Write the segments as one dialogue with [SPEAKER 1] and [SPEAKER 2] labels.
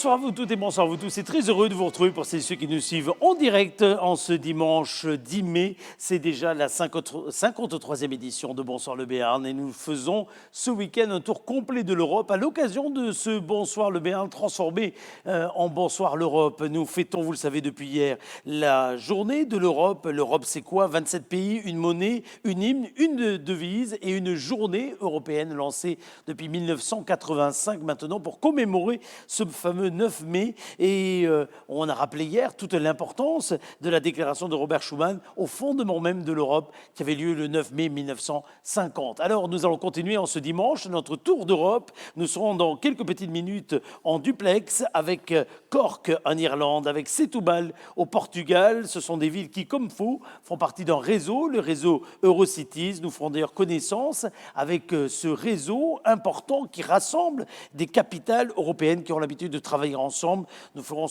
[SPEAKER 1] Bonsoir à vous toutes et bonsoir à vous tous. C'est très heureux de vous retrouver pour ceux qui nous suivent en direct en ce dimanche 10 mai. C'est déjà la 53e édition de Bonsoir le Béarn et nous faisons ce week-end un tour complet de l'Europe à l'occasion de ce Bonsoir le Béarn transformé en Bonsoir l'Europe. Nous fêtons, vous le savez depuis hier, la journée de l'Europe. L'Europe, c'est quoi? 27 pays, une monnaie, une hymne, une devise et une journée européenne lancée depuis 1985 maintenant pour commémorer ce fameux 9 mai. Et on a rappelé hier toute l'importance de la déclaration de Robert Schuman au fondement même de l'Europe qui avait lieu le 9 mai 1950. Alors nous allons continuer en ce dimanche notre tour d'Europe. Nous serons dans quelques petites minutes en duplex avec Cork en Irlande, avec Setúbal au Portugal. Ce sont des villes qui, comme vous, font partie d'un réseau, le réseau Eurocities. Nous ferons d'ailleurs connaissance avec ce réseau important qui rassemble des capitales européennes qui ont l'habitude de travailler ensemble. Nous ferons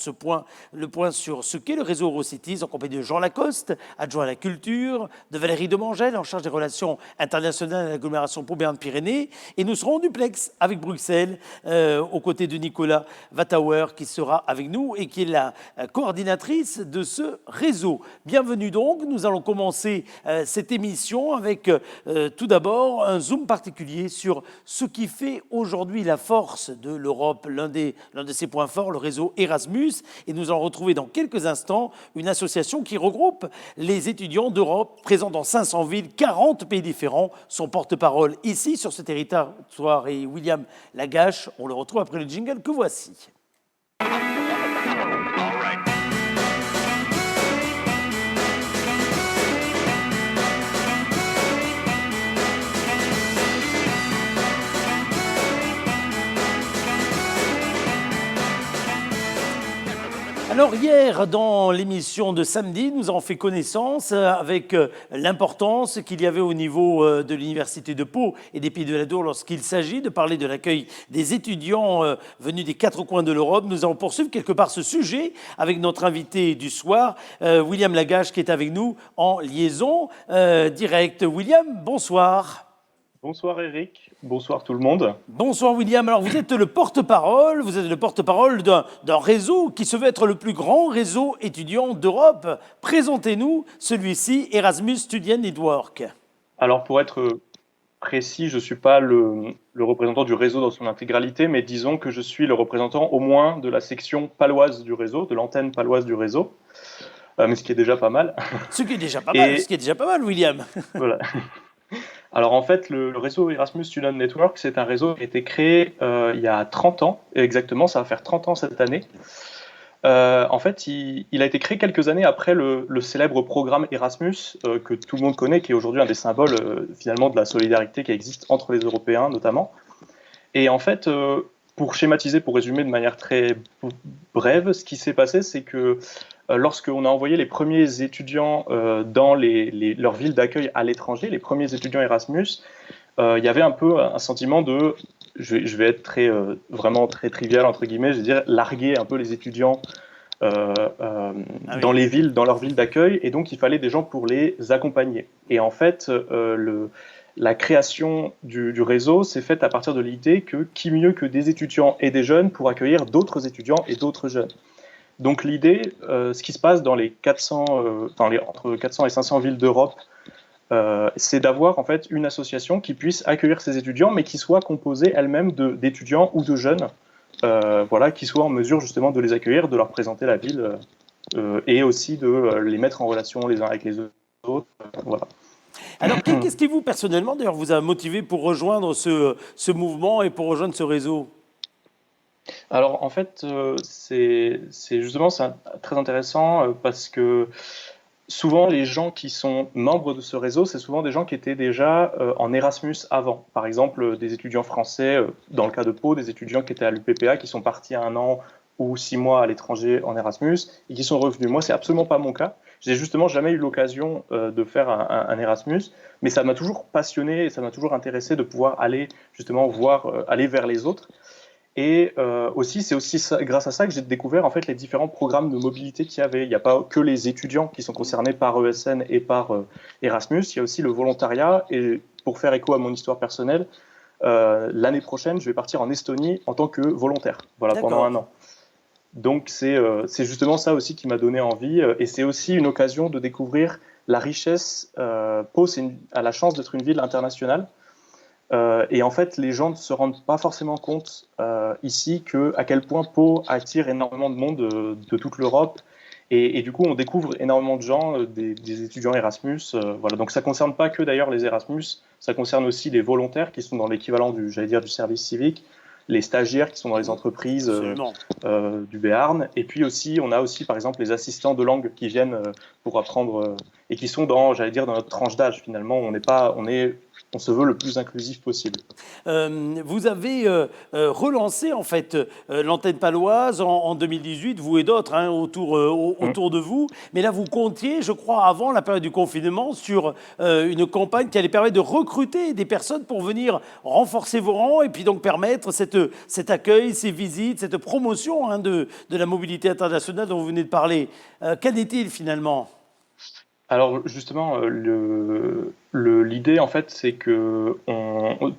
[SPEAKER 1] le point sur ce qu'est le réseau Eurocities en compagnie de Jean Lacoste, adjoint à la culture, de Valérie Demangel, en charge des relations internationales à l'agglomération Pau Béarn-Pyrénées. Et nous serons en duplex avec Bruxelles, aux côtés de Nicolas Wattauer, qui sera avec nous et qui est la coordinatrice de ce réseau. Bienvenue donc. Nous allons commencer cette émission avec tout d'abord un zoom particulier sur ce qui fait aujourd'hui la force de l'Europe, l'un de ses points forts, le réseau Erasmus. Et nous allons retrouver dans quelques instants une association qui regroupe les étudiants d'Europe présents dans 500 villes, 40 pays différents. Son porte-parole ici sur ce territoire est William Lagache. On le retrouve après le jingle que voici. Alors hier, dans l'émission de samedi, nous avons fait connaissance avec l'importance qu'il y avait au niveau de l'Université de Pau et des Pays de la Dour lorsqu'il s'agit de parler de l'accueil des étudiants venus des quatre coins de l'Europe. Nous allons poursuivre quelque part ce sujet avec notre invité du soir, William Lagache, qui est avec nous en liaison directe. William, bonsoir.
[SPEAKER 2] Bonsoir Eric, bonsoir tout le monde.
[SPEAKER 1] Bonsoir William, alors vous êtes le porte-parole d'un réseau qui se veut être le plus grand réseau étudiant d'Europe. Présentez-nous celui-ci, Erasmus Student Network.
[SPEAKER 2] Alors pour être précis, je ne suis pas le représentant du réseau dans son intégralité, mais disons que je suis le représentant au moins de la section paloise du réseau, de l'antenne paloise du réseau, mais ce qui est déjà pas mal.
[SPEAKER 1] Ce qui est déjà pas mal, William.
[SPEAKER 2] Voilà. Alors en fait, le réseau Erasmus Student Network, c'est un réseau qui a été créé il y a 30 ans, et exactement, ça va faire 30 ans cette année. En fait, il a été créé quelques années après le célèbre programme Erasmus, que tout le monde connaît, qui est aujourd'hui un des symboles finalement de la solidarité qui existe entre les Européens notamment. Et en fait, pour schématiser, pour résumer de manière très brève, ce qui s'est passé, c'est que lorsqu'on a envoyé les premiers étudiants dans leurs villes d'accueil à l'étranger, les premiers étudiants Erasmus, il y avait un peu un sentiment de, je vais être vraiment très trivial entre guillemets, je veux dire larguer un peu les étudiants dans les villes, dans leurs villes d'accueil, et donc il fallait des gens pour les accompagner. Et en fait, la création du réseau s'est faite à partir de l'idée que qui mieux que des étudiants et des jeunes pour accueillir d'autres étudiants et d'autres jeunes. Donc l'idée, ce qui se passe dans les entre 400 et 500 villes d'Europe, c'est d'avoir en fait une association qui puisse accueillir ces étudiants, mais qui soit composée elle-même d'étudiants ou de jeunes, qui soient en mesure justement de les accueillir, de leur présenter la ville, et aussi de les mettre en relation les uns avec les autres. Voilà.
[SPEAKER 1] Alors qu'est-ce qui vous personnellement d'ailleurs vous a motivé pour rejoindre ce mouvement et pour rejoindre ce réseau ?
[SPEAKER 2] Alors en fait, c'est très intéressant parce que souvent les gens qui sont membres de ce réseau, c'est souvent des gens qui étaient déjà en Erasmus avant. Par exemple, des étudiants français, dans le cas de Pau, des étudiants qui étaient à l'UPPA, qui sont partis 1 an ou 6 mois à l'étranger en Erasmus et qui sont revenus. Moi, c'est absolument pas mon cas. J'ai justement jamais eu l'occasion de faire un Erasmus, mais ça m'a toujours passionné et ça m'a toujours intéressé de pouvoir aller justement aller vers les autres. Et c'est aussi grâce à ça que j'ai découvert en fait les différents programmes de mobilité qu'il y avait. Il n'y a pas que les étudiants qui sont concernés par ESN et par Erasmus, il y a aussi le volontariat. Et pour faire écho à mon histoire personnelle, l'année prochaine, je vais partir en Estonie en tant que volontaire, pendant 1 an. Donc c'est justement ça aussi qui m'a donné envie, et c'est aussi une occasion de découvrir la richesse. Pau a la chance d'être une ville internationale, et en fait les gens ne se rendent pas forcément compte ici à quel point Pau attire énormément de monde de toute l'Europe, et du coup on découvre énormément de gens, des étudiants Erasmus, voilà. Donc ça concerne pas que d'ailleurs les Erasmus, ça concerne aussi les volontaires qui sont dans l'équivalent j'allais dire, du service civique, les stagiaires qui sont dans les entreprises
[SPEAKER 1] Absolument.
[SPEAKER 2] du Béarn. Et puis aussi, on a aussi par exemple les assistants de langue qui viennent pour apprendre et qui sont j'allais dire, dans notre tranche d'âge finalement. On se veut le plus inclusif possible.
[SPEAKER 1] Vous avez relancé en fait l'antenne paloise en 2018, vous et d'autres hein, autour de vous. Mais là, vous comptiez, je crois, avant la période du confinement, sur une campagne qui allait permettre de recruter des personnes pour venir renforcer vos rangs et puis donc permettre cet accueil, ces visites, cette promotion hein, de la mobilité internationale dont vous venez de parler. Qu'en est-il finalement?
[SPEAKER 2] Alors justement, l'idée en fait, c'est que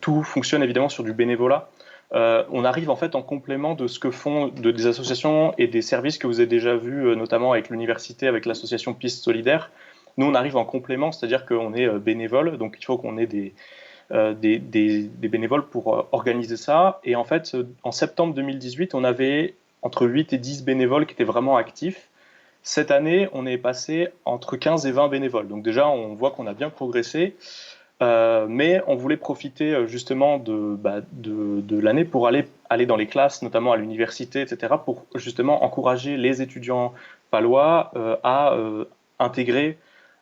[SPEAKER 2] tout fonctionne évidemment sur du bénévolat. On arrive en fait en complément de ce que font des associations et des services que vous avez déjà vus, notamment avec l'université, avec l'association Piste Solidaire. Nous, on arrive en complément, c'est-à-dire qu'on est bénévole, donc il faut qu'on ait des bénévoles pour organiser ça. Et en fait, en septembre 2018, on avait entre 8 et 10 bénévoles qui étaient vraiment actifs. Cette année, on est passé entre 15 et 20 bénévoles. Donc déjà, on voit qu'on a bien progressé, mais on voulait profiter justement de l'année pour aller dans les classes, notamment à l'université, etc., pour justement encourager les étudiants palois intégrer,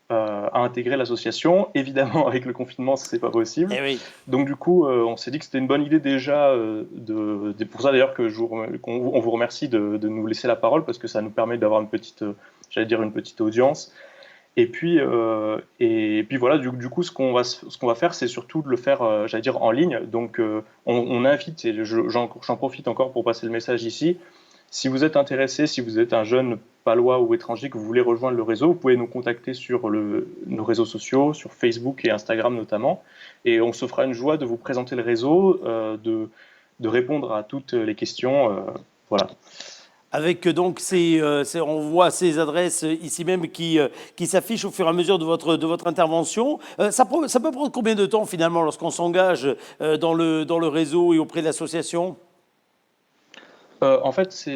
[SPEAKER 2] à intégrer l'association. Évidemment, avec le confinement, ce n'est pas possible.
[SPEAKER 1] Eh oui.
[SPEAKER 2] Donc du coup, on s'est dit que c'était une bonne idée déjà. Pour ça d'ailleurs on vous remercie de nous laisser la parole, parce que ça nous permet d'avoir une petite, j'allais dire une petite audience. Et puis voilà, du coup, ce qu'on va faire, c'est surtout de le faire, j'allais dire, en ligne. Donc on invite, et j'en profite encore pour passer le message ici. Si vous êtes intéressé, si vous êtes un jeune palois ou étranger que vous voulez rejoindre le réseau, vous pouvez nous contacter sur nos réseaux sociaux, sur Facebook et Instagram notamment, et on se fera une joie de vous présenter le réseau, de répondre à toutes les questions. Voilà.
[SPEAKER 1] Avec donc on voit ces adresses ici même qui s'affichent au fur et à mesure de votre intervention. Ça peut prendre combien de temps finalement lorsqu'on s'engage dans le réseau et auprès de l'association?
[SPEAKER 2] En fait,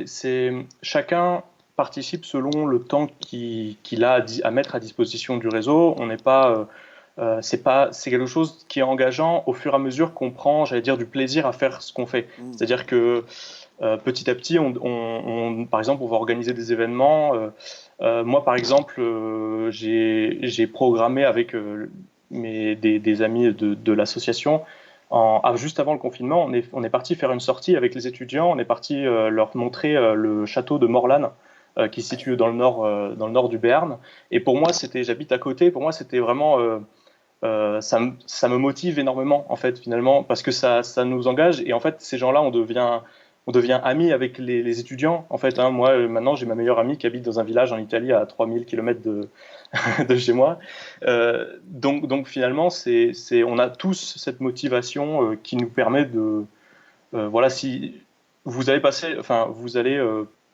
[SPEAKER 2] chacun participe selon le temps qu'il a à mettre à disposition du réseau. On n'est pas, c'est quelque chose qui est engageant au fur et à mesure qu'on prend, j'allais dire, du plaisir à faire ce qu'on fait. C'est-à-dire que petit à petit, par exemple, on va organiser des événements. Moi, par exemple, j'ai programmé avec des amis de l'association. Juste avant le confinement, on est parti faire une sortie avec les étudiants. On est parti leur montrer le château de Morlan, qui se situe dans le nord du Béarn. Et pour moi, j'habite à côté. Pour moi, c'était vraiment, ça me motive énormément en fait finalement, parce que ça nous engage. Et en fait, ces gens-là, on devient amis avec les étudiants. En fait, hein. Moi, maintenant, j'ai ma meilleure amie qui habite dans un village en Italie à 3000 km de chez moi. Donc finalement, on a tous cette motivation qui nous permet voilà, si vous allez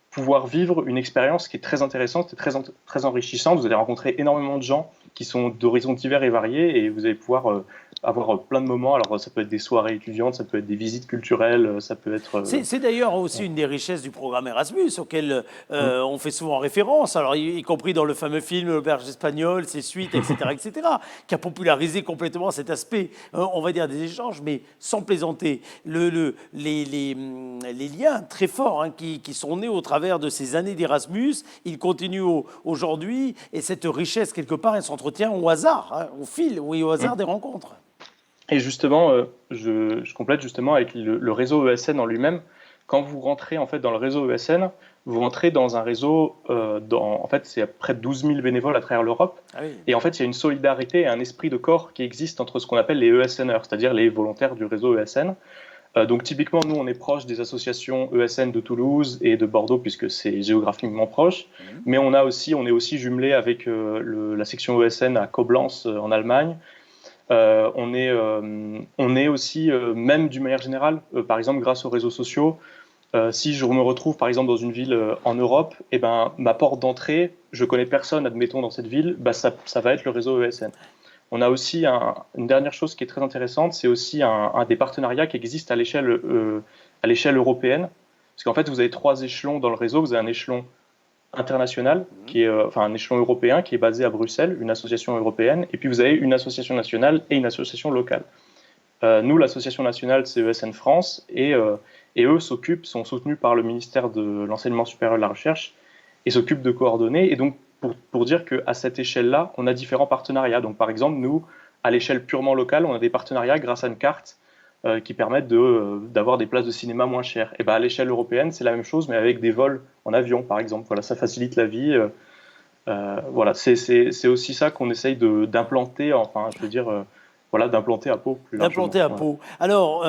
[SPEAKER 2] pouvoir vivre une expérience qui est très intéressante et très enrichissante. Vous allez rencontrer énormément de gens qui sont d'horizons divers et variés, et vous allez pouvoir avoir plein de moments. Alors ça peut être des soirées étudiantes, ça peut être des visites culturelles, ça peut être...
[SPEAKER 1] C'est d'ailleurs aussi une des richesses du programme Erasmus auquel on fait souvent référence, alors y compris dans le fameux film L'Auberge espagnole, ses suites, etc., etc., qui a popularisé complètement cet aspect, on va dire, des échanges, mais sans plaisanter. Les liens très forts hein, qui sont nés au travers de ces années d'Erasmus, ils continuent aujourd'hui, et cette richesse, quelque part, elle s'entretient au hasard, hein, au fil, oui, au hasard des rencontres.
[SPEAKER 2] Et justement, je complète justement avec le réseau ESN en lui-même. Quand vous rentrez en fait dans le réseau ESN, vous rentrez dans un réseau, en fait, c'est près de 12 000 bénévoles à travers l'Europe.
[SPEAKER 1] Ah oui.
[SPEAKER 2] Et en fait, il y a une solidarité et un esprit de corps qui existe entre ce qu'on appelle les ESNers, c'est-à-dire les volontaires du réseau ESN. Donc typiquement, nous, on est proche des associations ESN de Toulouse et de Bordeaux, puisque c'est géographiquement proche. Mais on est aussi jumelé avec la section ESN à Koblenz en Allemagne. On est aussi, même d'une manière générale, par exemple grâce aux réseaux sociaux, Si je me retrouve par exemple dans une ville en Europe, et ben, ma porte d'entrée, je connais personne, admettons, dans cette ville, bah, ça va être le réseau ESN. On a aussi une dernière chose qui est très intéressante, c'est aussi un des partenariats qui existent à l'échelle européenne. Parce qu'en fait, vous avez trois échelons dans le réseau. Vous avez un échelon international, qui est, enfin un échelon européen qui est basé à Bruxelles, une association européenne, et puis vous avez une association nationale et une association locale. Nous, l'association nationale, c'est ESN France, et eux sont soutenus par le ministère de l'Enseignement supérieur et de la Recherche, et s'occupent de coordonner. Et donc, pour dire qu'à cette échelle-là, on a différents partenariats. Donc, par exemple, nous, à l'échelle purement locale, on a des partenariats grâce à une carte qui permettent d'avoir des places de cinéma moins chères. Et ben, à l'échelle européenne, c'est la même chose, mais avec des vols en avion, par exemple. Voilà, ça facilite la vie. Voilà, c'est aussi ça qu'on essaye d'implanter, enfin, je veux dire, voilà, d'implanter à Pau plus largement.
[SPEAKER 1] D'implanter à
[SPEAKER 2] Voilà.
[SPEAKER 1] Pau. Alors,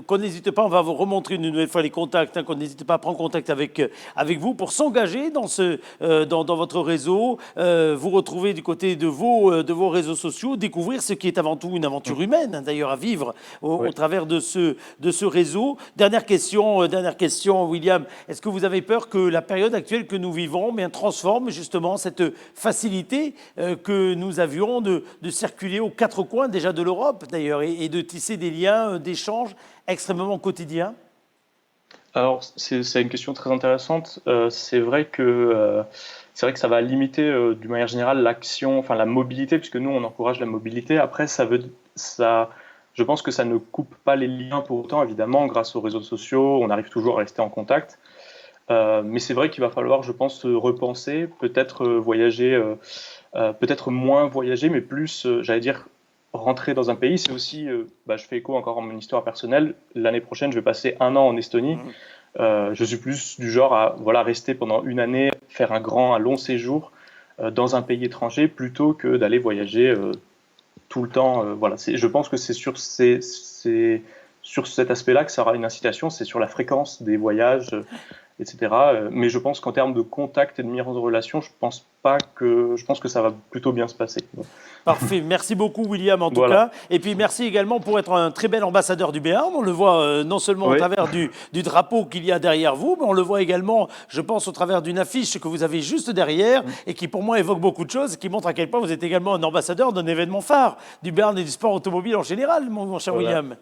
[SPEAKER 1] qu'on n'hésite pas, on va vous remontrer une nouvelle fois les contacts, qu'on n'hésite pas à prendre contact avec vous pour s'engager dans votre réseau, vous retrouver du côté de vos réseaux sociaux, découvrir ce qui est avant tout une aventure humaine, d'ailleurs, à vivre au travers de ce réseau. Dernière question, William. Est-ce que vous avez peur que la période actuelle que nous vivons transforme justement cette facilité que nous avions de circuler aux quatre coins déjà de l'Europe d'ailleurs, et de tisser des liens d'échange extrêmement quotidiens?
[SPEAKER 2] Alors, c'est une question très intéressante. C'est vrai que ça va limiter, d'une manière générale, l'action, enfin la mobilité, puisque nous, on encourage la mobilité. Après, je pense que ça ne coupe pas les liens pour autant, évidemment, grâce aux réseaux sociaux, on arrive toujours à rester en contact. Mais c'est vrai qu'il va falloir, je pense, repenser, peut-être voyager, peut-être moins voyager, mais plus, j'allais dire, rentrer dans un pays. C'est aussi, je fais écho encore à mon histoire personnelle. L'année prochaine, je vais passer un an en Estonie. Je suis plus du genre à rester pendant une année, faire un long séjour dans un pays étranger, plutôt que d'aller voyager tout le temps. Voilà. Je pense que c'est sur cet aspect-là que ça aura une incitation, c'est sur la fréquence des voyages, etc. Mais je pense qu'en termes de contact et de mise en relation, je pense que ça va plutôt bien se passer.
[SPEAKER 1] Parfait. Merci beaucoup, William, en tout
[SPEAKER 2] Voilà.
[SPEAKER 1] cas. Et puis, merci également pour être un très bel ambassadeur du Béarn. On le voit non seulement au travers du drapeau qu'il y a derrière vous, mais on le voit également, je pense, au travers d'une affiche que vous avez juste derrière et qui, pour moi, évoque beaucoup de choses, qui montre à quel point vous êtes également un ambassadeur d'un événement phare du Béarn et du sport automobile en général, mon cher William.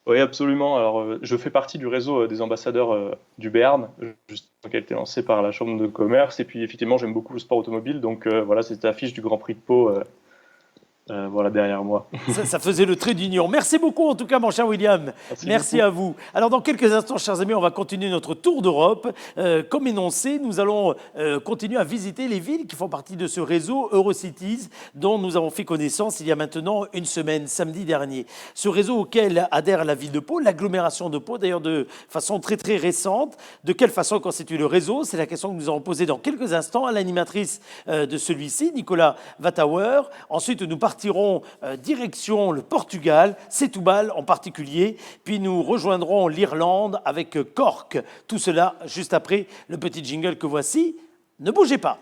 [SPEAKER 2] Oui, absolument. Alors, je fais partie du réseau des ambassadeurs du Béarn, qui a été lancé par la Chambre de commerce. Et puis, effectivement, j'aime beaucoup le sport automobile. Donc, voilà, c'est l'affiche du Grand Prix de Pau. Voilà, derrière moi.
[SPEAKER 1] Ça faisait le trait d'union. Merci beaucoup en tout cas, mon cher William. Merci à vous. Alors dans quelques instants, chers amis, on va continuer notre tour d'Europe. Comme énoncé, nous allons continuer à visiter les villes qui font partie de ce réseau Eurocities dont nous avons fait connaissance il y a maintenant une semaine, samedi dernier. Ce réseau auquel adhère la ville de Pau, l'agglomération de Pau, d'ailleurs de façon très très récente. De quelle façon constitue le réseau? C'est la question que nous allons poser dans quelques instants à l'animatrice de celui-ci, Nicolas Wattauer. Ensuite, nous partirons direction le Portugal, Setúbal en particulier, puis nous rejoindrons l'Irlande avec Cork. Tout cela juste après le petit jingle que voici. Ne bougez pas.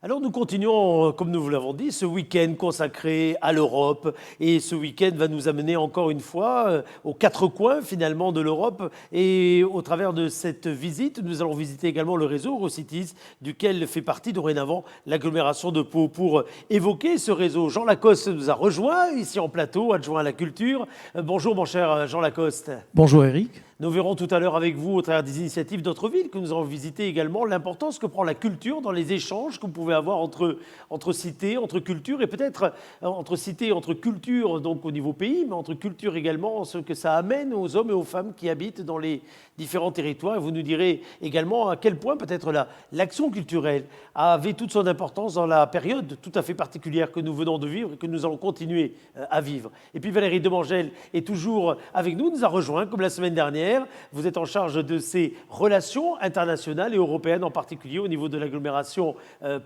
[SPEAKER 1] Alors nous continuons, comme nous vous l'avons dit, ce week-end consacré à l'Europe. Et ce week-end va nous amener encore une fois aux quatre coins finalement de l'Europe. Et au travers de cette visite, nous allons visiter également le réseau Eurocities, duquel fait partie dorénavant l'agglomération de Pau. Pour évoquer ce réseau, Jean Lacoste nous a rejoint ici en plateau, adjoint à la culture. Bonjour mon cher Jean Lacoste.
[SPEAKER 3] Bonjour Eric.
[SPEAKER 1] Nous verrons tout à l'heure avec vous, au travers des initiatives d'autres villes que nous allons visiter également, l'importance que prend la culture dans les échanges que vous pouvez avoir entre cités, entre cultures, et peut-être entre cités, entre cultures, donc au niveau pays, mais entre cultures également, ce que ça amène aux hommes et aux femmes qui habitent dans les différents territoires. Et vous nous direz également à quel point peut-être l'action culturelle avait toute son importance dans la période tout à fait particulière que nous venons de vivre et que nous allons continuer à vivre. Et puis Valérie Demangel est toujours avec nous, nous a rejoint comme la semaine dernière carrière. Vous êtes en charge de ces relations internationales et européennes, en particulier au niveau de l'agglomération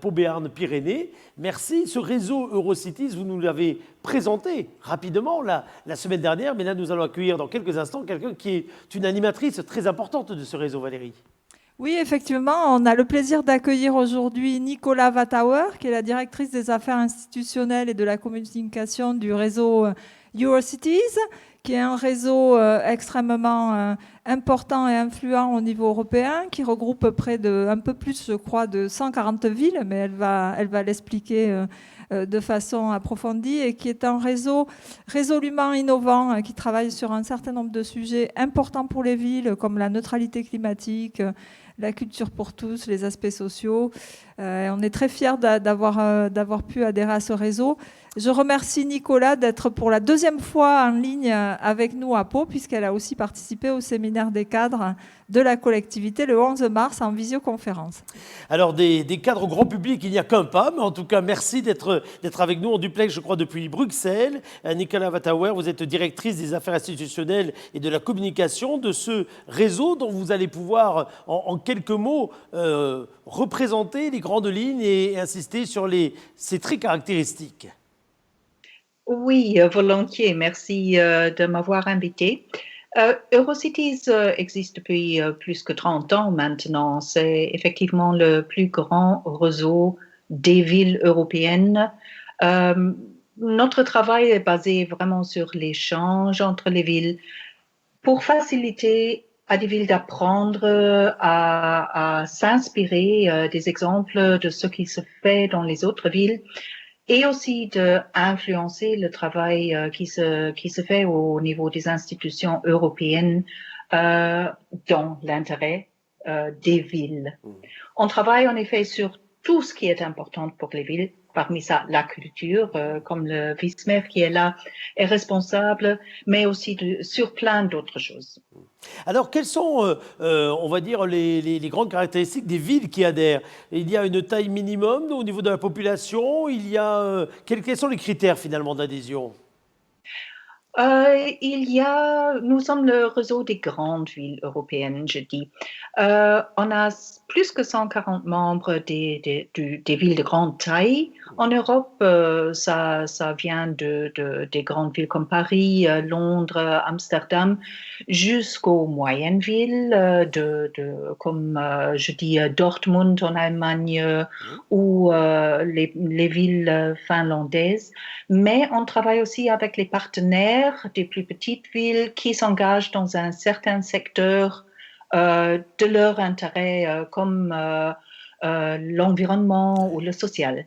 [SPEAKER 1] Pau Béarn Pyrénées. Merci. Ce réseau Eurocities, vous nous l'avez présenté rapidement la semaine dernière, mais là nous allons accueillir dans quelques instants quelqu'un qui est une animatrice très importante de ce réseau, Valérie.
[SPEAKER 3] Oui, effectivement, on a le plaisir d'accueillir aujourd'hui Nicola Vatauer, qui est la directrice des affaires institutionnelles et de la communication du réseau Eurocities, qui est un réseau extrêmement important et influent au niveau européen, qui regroupe près de, un peu plus, je crois, de 140 villes, mais elle va l'expliquer de façon approfondie, et qui est un réseau résolument innovant, qui travaille sur un certain nombre de sujets importants pour les villes, comme la neutralité climatique, la culture pour tous, les aspects sociaux. On est très fiers d'avoir pu adhérer à ce réseau. Je remercie Nicola d'être pour la deuxième fois en ligne avec nous à Pau, puisqu'elle a aussi participé au séminaire des cadres de la collectivité le 11 mars en visioconférence.
[SPEAKER 1] Alors, des cadres au grand public, il n'y a qu'un pas, mais en tout cas, merci d'être avec nous en duplex, je crois, depuis Bruxelles. Nicola Vatauer, vous êtes directrice des affaires institutionnelles et de la communication de ce réseau dont vous allez pouvoir, en quelques mots, représenter les grandes lignes et insister sur ces traits caractéristiques.
[SPEAKER 4] Oui, volontiers. Merci de m'avoir invité. Eurocities existe depuis plus que 30 ans maintenant. C'est effectivement le plus grand réseau des villes européennes. Notre travail est basé vraiment sur l'échange entre les villes pour faciliter à des villes d'apprendre à s'inspirer des exemples de ce qui se fait dans les autres villes, et aussi d'influencer le travail qui se fait au niveau des institutions européennes dans l'intérêt des villes. On travaille en effet sur tout ce qui est important pour les villes, parmi ça la culture, comme le vice-maire qui est là est responsable, mais aussi sur plein d'autres choses.
[SPEAKER 1] Alors, quelles sont, on va dire, les grandes caractéristiques des villes qui adhèrent? Il y a une taille minimum au niveau de la population. Quels sont les critères finalement d'adhésion?
[SPEAKER 4] Nous sommes le réseau des grandes villes européennes, je dis. On a plus que 140 membres des villes de grande taille. En Europe, ça vient des grandes villes comme Paris, Londres, Amsterdam, jusqu'aux moyennes villes, comme je dis Dortmund en Allemagne ou les villes finlandaises. Mais on travaille aussi avec les partenaires des plus petites villes qui s'engagent dans un certain secteur de leur intérêt, comme l'environnement ou le social.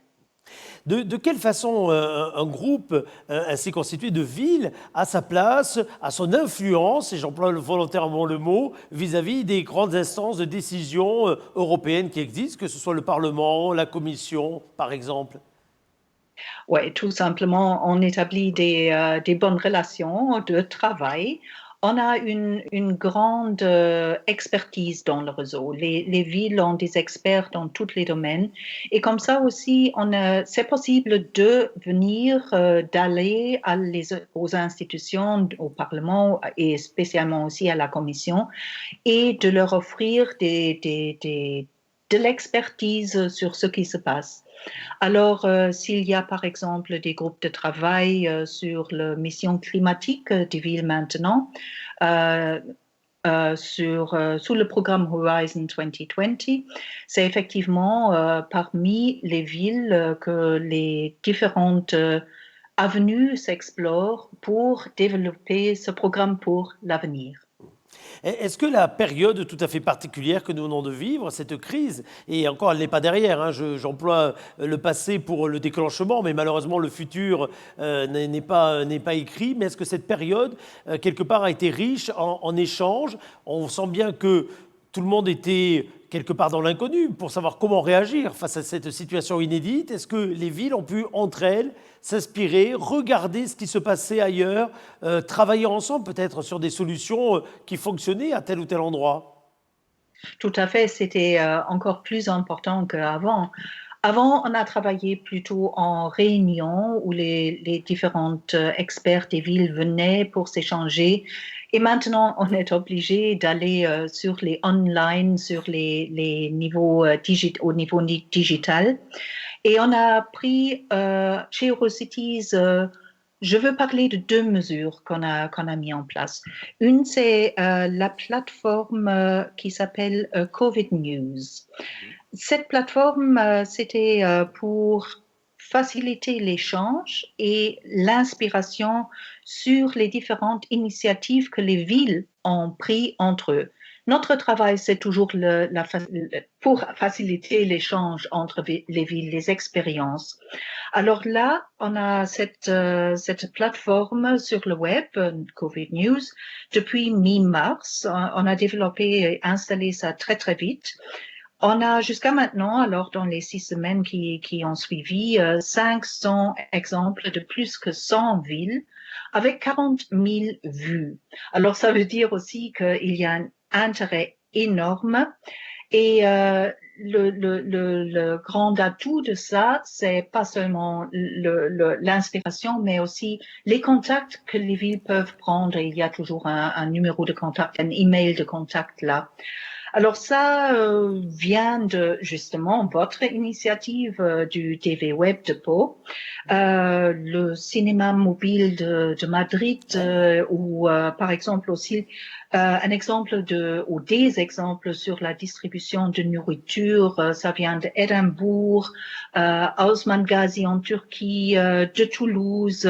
[SPEAKER 1] De quelle façon un groupe ainsi constitué de villes a sa place, a son influence, et j'emploie volontairement le mot, vis-à-vis des grandes instances de décision européennes qui existent, que ce soit le Parlement, la Commission, par exemple?
[SPEAKER 4] Oui, tout simplement, on établit des bonnes relations de travail. On a une grande expertise dans le réseau. Les villes ont des experts dans tous les domaines. Et comme ça aussi, c'est possible de venir, d'aller aux institutions, au Parlement et spécialement aussi à la Commission, et de leur offrir de l'expertise sur ce qui se passe. Alors, s'il y a par exemple des groupes de travail sur la mission climatique des villes maintenant, sous le programme Horizon 2020, c'est effectivement parmi les villes que les différentes avenues s'explorent pour développer ce programme pour l'avenir.
[SPEAKER 1] Est-ce que la période tout à fait particulière que nous venons de vivre, cette crise, et encore elle n'est pas derrière, hein, j'emploie le passé pour le déclenchement, mais malheureusement le futur n'est pas écrit, mais est-ce que cette période, quelque part, a été riche en échanges? On sent bien que tout le monde était quelque part dans l'inconnu pour savoir comment réagir face à cette situation inédite. Est-ce que les villes ont pu, entre elles, s'inspirer, regarder ce qui se passait ailleurs, travailler ensemble peut-être sur des solutions qui fonctionnaient à tel ou tel endroit?
[SPEAKER 4] Tout à fait, c'était encore plus important qu'avant. Avant, on a travaillé plutôt en réunion où les différents experts des villes venaient pour s'échanger Et maintenant, on est obligé d'aller sur les online, sur les niveaux au niveau digital. Et on a pris chez Eurocities, je veux parler de deux mesures qu'on a mis en place. Une, c'est la plateforme qui s'appelle COVID News. Cette plateforme, c'était pour faciliter l'échange et l'inspiration sur les différentes initiatives que les villes ont prises entre eux. Notre travail, c'est toujours pour faciliter l'échange entre les villes, les expériences. Alors là, on a cette plateforme sur le web, COVID News, depuis mi-mars. On a développé et installé ça très, très vite. On a jusqu'à maintenant, alors dans les 6 semaines qui ont suivi, 500 exemples de plus que 100 villes avec 40 000 vues. Alors ça veut dire aussi qu'il y a un intérêt énorme et le grand atout de ça, c'est pas seulement l'inspiration, mais aussi les contacts que les villes peuvent prendre. Il y a toujours un numéro de contact, un email de contact là. Alors ça vient de justement votre initiative du TV Web de Pau, le cinéma mobile de Madrid ou par exemple aussi un exemple ou des exemples sur la distribution de nourriture, ça vient d'Édimbourg, Osman Ghazi en Turquie, de Toulouse,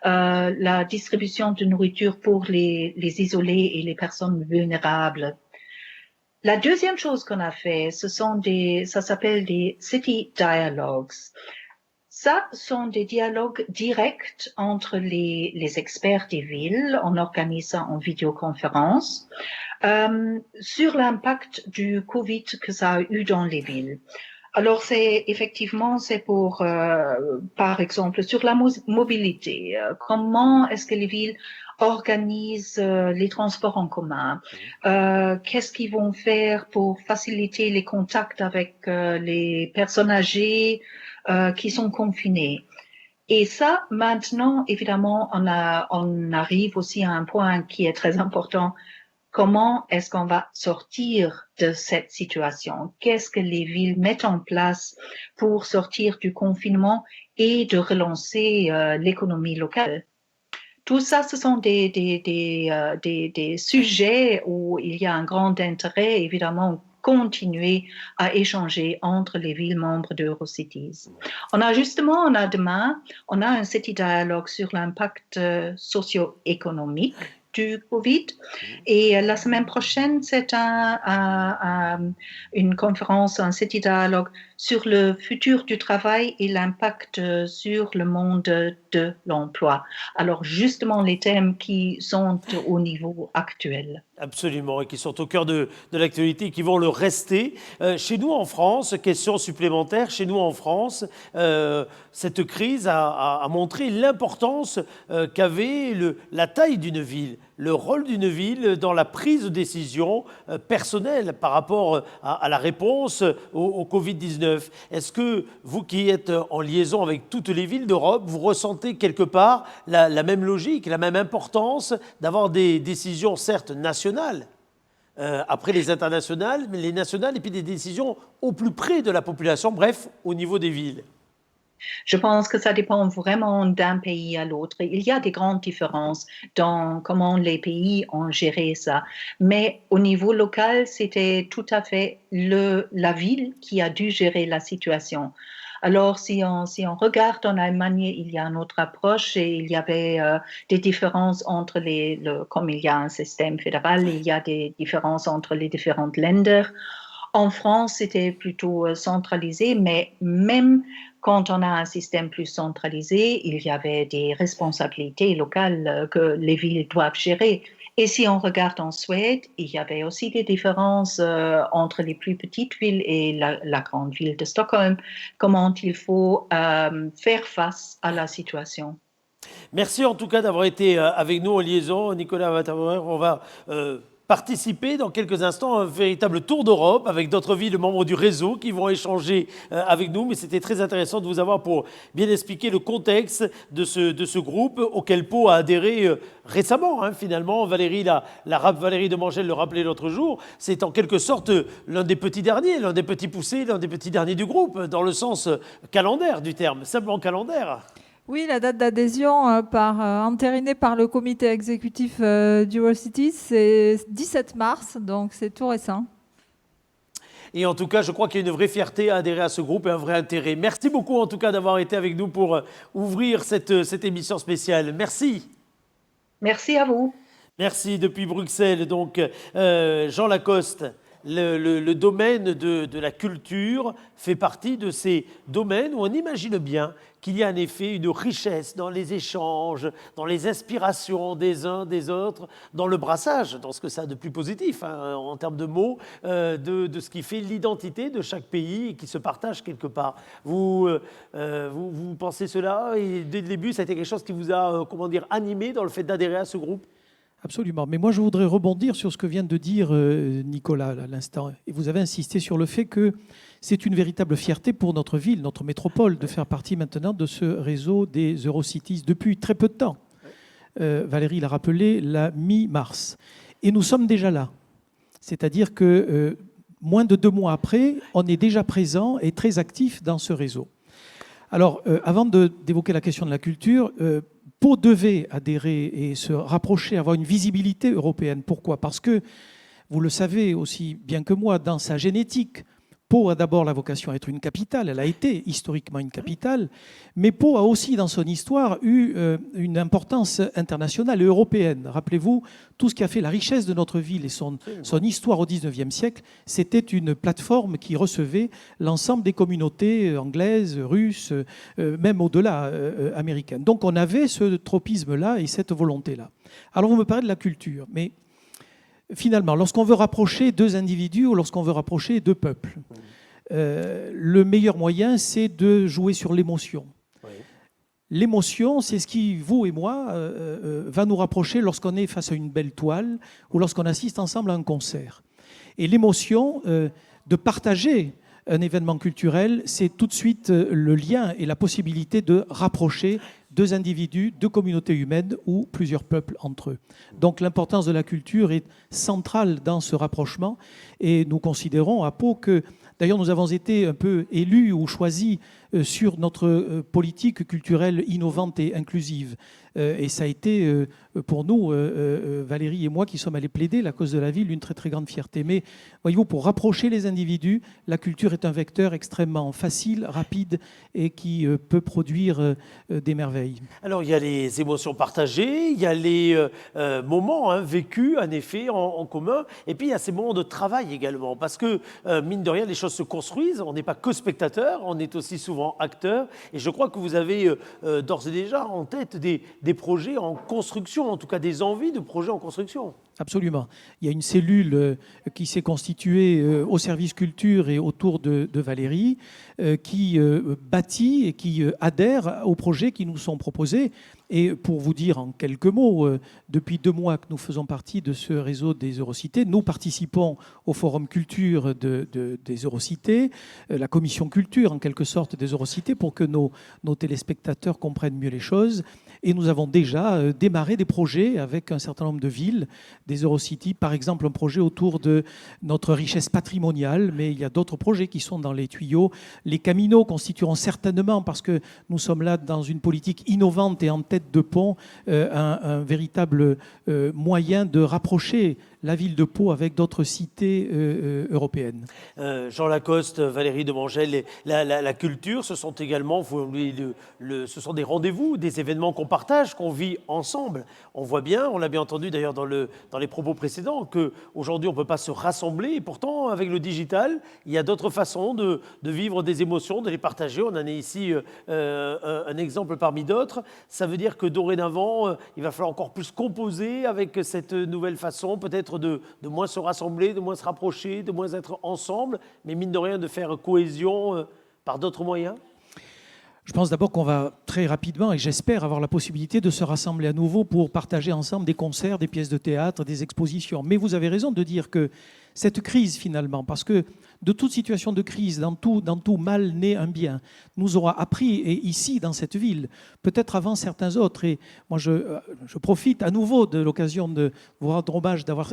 [SPEAKER 4] la distribution de nourriture pour les isolés et les personnes vulnérables. La deuxième chose qu'on a fait, ça s'appelle des City Dialogues. Ça sont des dialogues directs entre les experts des villes. On organise ça en vidéoconférence sur l'impact du Covid que ça a eu dans les villes. Alors c'est pour, par exemple, sur la mobilité. Comment est-ce que les villes organisent les transports en commun? Qu'est-ce qu'ils vont faire pour faciliter les contacts avec les personnes âgées qui sont confinées? Et ça, maintenant, évidemment, on arrive aussi à un point qui est très important. Comment est-ce qu'on va sortir de cette situation? Qu'est-ce que les villes mettent en place pour sortir du confinement et de relancer l'économie locale? Tout ça, ce sont des sujets où il y a un grand intérêt, évidemment, continuer à échanger entre les villes membres d'Eurocities. Demain, on a un City Dialogue sur l'impact socio-économique du Covid. Et la semaine prochaine, c'est une conférence, un City Dialogue sur le futur du travail et l'impact sur le monde de l'emploi. Alors, justement, les thèmes qui sont au niveau actuel.
[SPEAKER 1] Absolument, et qui sont au cœur de l'actualité et qui vont le rester. Chez nous en France, question supplémentaire, chez nous en France, cette crise a montré l'importance qu'avait la taille d'une ville, le rôle d'une ville dans la prise de décision personnelle par rapport à la réponse au Covid-19. Est-ce que vous qui êtes en liaison avec toutes les villes d'Europe, vous ressentez quelque part la même logique, la même importance d'avoir des décisions certes nationales, après les internationales, mais les nationales, et puis des décisions au plus près de la population, bref, au niveau des villes?
[SPEAKER 4] Je pense que ça dépend vraiment d'un pays à l'autre. Il y a des grandes différences dans comment les pays ont géré ça. Mais au niveau local, c'était tout à fait la ville qui a dû gérer la situation. Alors, si on regarde en Allemagne, il y a une autre approche et il y avait des différences entre comme il y a un système fédéral, il y a des différences entre les différentes länder. En France, c'était plutôt centralisé, mais même quand on a un système plus centralisé, il y avait des responsabilités locales que les villes doivent gérer. Et si on regarde en Suède, il y avait aussi des différences entre les plus petites villes et la grande ville de Stockholm, comment il faut faire face à la situation.
[SPEAKER 1] Merci en tout cas d'avoir été avec nous en liaison, Nicolas Watermauer. On va participer dans quelques instants à un véritable tour d'Europe avec d'autres villes membres du réseau qui vont échanger avec nous. Mais c'était très intéressant de vous avoir pour bien expliquer le contexte de ce groupe auquel Pau a adhéré récemment. Finalement, Valérie Demangel le rappelait l'autre jour, c'est en quelque sorte l'un des petits derniers, l'un des petits poussés, l'un des petits derniers du groupe, dans le sens calendaire du terme, simplement calendaire.
[SPEAKER 3] Oui, la date d'adhésion entérinée par le comité exécutif d'Eurocities, c'est 17 mars, donc c'est tout récent.
[SPEAKER 1] Et en tout cas, je crois qu'il y a une vraie fierté à adhérer à ce groupe et un vrai intérêt. Merci beaucoup en tout cas d'avoir été avec nous pour ouvrir cette émission spéciale. Merci.
[SPEAKER 4] Merci à vous.
[SPEAKER 1] Merci depuis Bruxelles. Donc, Jean Lacoste. Le domaine de la culture fait partie de ces domaines où on imagine bien qu'il y a en effet une richesse dans les échanges, dans les inspirations des uns des autres, dans le brassage, dans ce que ça a de plus positif en termes de mots, de ce qui fait l'identité de chaque pays et qui se partage quelque part. Vous pensez cela et dès le début, ça a été quelque chose qui vous a animé dans le fait d'adhérer à ce groupe ?
[SPEAKER 5] Absolument. Mais moi, je voudrais rebondir sur ce que vient de dire Nicolas à l'instant. Et vous avez insisté sur le fait que c'est une véritable fierté pour notre ville, notre métropole, de faire partie maintenant de ce réseau des Eurocities depuis très peu de temps. Valérie l'a rappelé, la mi-mars. Et nous sommes déjà là. C'est-à-dire que moins de 2 mois après, on est déjà présent et très actif dans ce réseau. Alors, avant d'évoquer la question de la culture, Pau devait adhérer et se rapprocher, avoir une visibilité européenne. Pourquoi ? Parce que, vous le savez aussi bien que moi, dans sa génétique, Pau a d'abord la vocation à être une capitale, elle a été historiquement une capitale, mais Pau a aussi dans son histoire eu une importance internationale et européenne. Rappelez-vous, tout ce qui a fait la richesse de notre ville et son histoire au XIXe siècle, c'était une plateforme qui recevait l'ensemble des communautés anglaises, russes, même au-delà américaines. Donc on avait ce tropisme-là et cette volonté-là. Alors vous me parlez de la culture, mais finalement, lorsqu'on veut rapprocher 2 individus ou lorsqu'on veut rapprocher 2 peuples, le meilleur moyen, c'est de jouer sur l'émotion. Oui. L'émotion, c'est ce qui, vous et moi, va nous rapprocher lorsqu'on est face à une belle toile ou lorsqu'on assiste ensemble à un concert. Et l'émotion de partager un événement culturel, c'est tout de suite le lien et la possibilité de rapprocher 2 individus, 2 communautés humaines ou plusieurs peuples entre eux. Donc l'importance de la culture est centrale dans ce rapprochement et nous considérons à Pau que, d'ailleurs nous avons été un peu élus ou choisis sur notre politique culturelle innovante et inclusive. Et ça a été pour nous, Valérie et moi, qui sommes allés plaider la cause de la ville, une très très grande fierté. Mais voyez-vous, pour rapprocher les individus, la culture est un vecteur extrêmement facile, rapide et qui peut produire des merveilles.
[SPEAKER 1] Alors il y a les émotions partagées, il y a les moments vécus en effet en commun, et puis il y a ces moments de travail également, parce que mine de rien, les choses se construisent, on n'est pas que spectateur, on est aussi souvent acteur, et je crois que vous avez d'ores et déjà en tête des projets en construction, en tout cas des envies de projets en construction.
[SPEAKER 5] Absolument. Il y a une cellule qui s'est constituée au service culture et autour de Valérie, qui bâtit et qui adhère aux projets qui nous sont proposés. Et pour vous dire en quelques mots, depuis 2 mois que nous faisons partie de ce réseau des Eurocités, nous participons au Forum Culture des Eurocités, la commission culture en quelque sorte des Eurocités, pour que nos téléspectateurs comprennent mieux les choses. Et nous avons déjà démarré des projets avec un certain nombre de villes, des Eurocities, par exemple un projet autour de notre richesse patrimoniale, mais il y a d'autres projets qui sont dans les tuyaux. Les Caminos constitueront certainement, parce que nous sommes là dans une politique innovante et en tête de pont, un véritable moyen de rapprocher la ville de Pau avec d'autres cités européennes.
[SPEAKER 1] Jean Lacoste, Valérie Demangel, la culture, ce sont également ce sont des rendez-vous, des événements qu'on partage, qu'on vit ensemble. On voit bien, on l'a bien entendu d'ailleurs dans les propos précédents, qu'aujourd'hui on ne peut pas se rassembler, et pourtant avec le digital, il y a d'autres façons de vivre des émotions, de les partager. On en a ici un exemple parmi d'autres. Ça veut dire que dorénavant, il va falloir encore plus composer avec cette nouvelle façon, peut-être de moins se rassembler, de moins se rapprocher, de moins être ensemble, mais mine de rien de faire cohésion par d'autres moyens.
[SPEAKER 5] Je pense d'abord qu'on va très rapidement, et j'espère avoir la possibilité de se rassembler à nouveau pour partager ensemble des concerts, des pièces de théâtre, des expositions. Mais vous avez raison de dire que cette crise finalement, parce que de toute situation de crise, dans tout mal naît un bien, nous aura appris, et ici dans cette ville, peut-être avant certains autres, et moi je profite à nouveau de l'occasion de vous rendre hommage d'avoir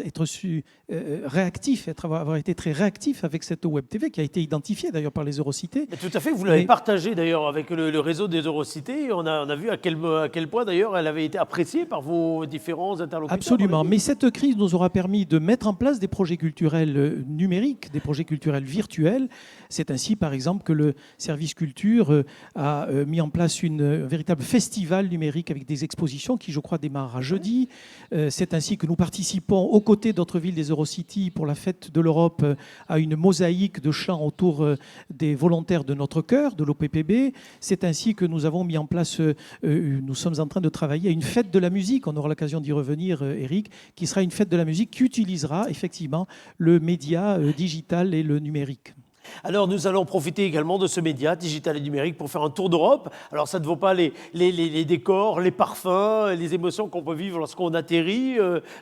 [SPEAKER 5] avoir été très réactif avec cette Web TV qui a été identifiée d'ailleurs par les Eurocités.
[SPEAKER 1] Mais tout à fait, vous l'avez partagé d'ailleurs avec le réseau des Eurocités. On a vu à quel point d'ailleurs elle avait été appréciée par vos différents interlocuteurs.
[SPEAKER 5] Absolument, mais cette crise nous aura permis de mettre en place des projets culturels numériques, des projets culturels virtuels. C'est ainsi par exemple que le service culture a mis en place un véritable festival numérique avec des expositions qui je crois démarrera jeudi. C'est ainsi que nous participons aux côtés d'autres villes des Eurocities pour la fête de l'Europe à une mosaïque de chants autour des volontaires de notre chœur, de l'OPPB. C'est ainsi que nous avons mis en place, nous sommes en train de travailler à une fête de la musique, on aura l'occasion d'y revenir Eric, qui sera une fête de la musique qui utilisera effectivement le média digital et le numérique.
[SPEAKER 1] Alors nous allons profiter également de ce média digital et numérique pour faire un tour d'Europe. Alors ça ne vaut pas les décors, les parfums, les émotions qu'on peut vivre lorsqu'on atterrit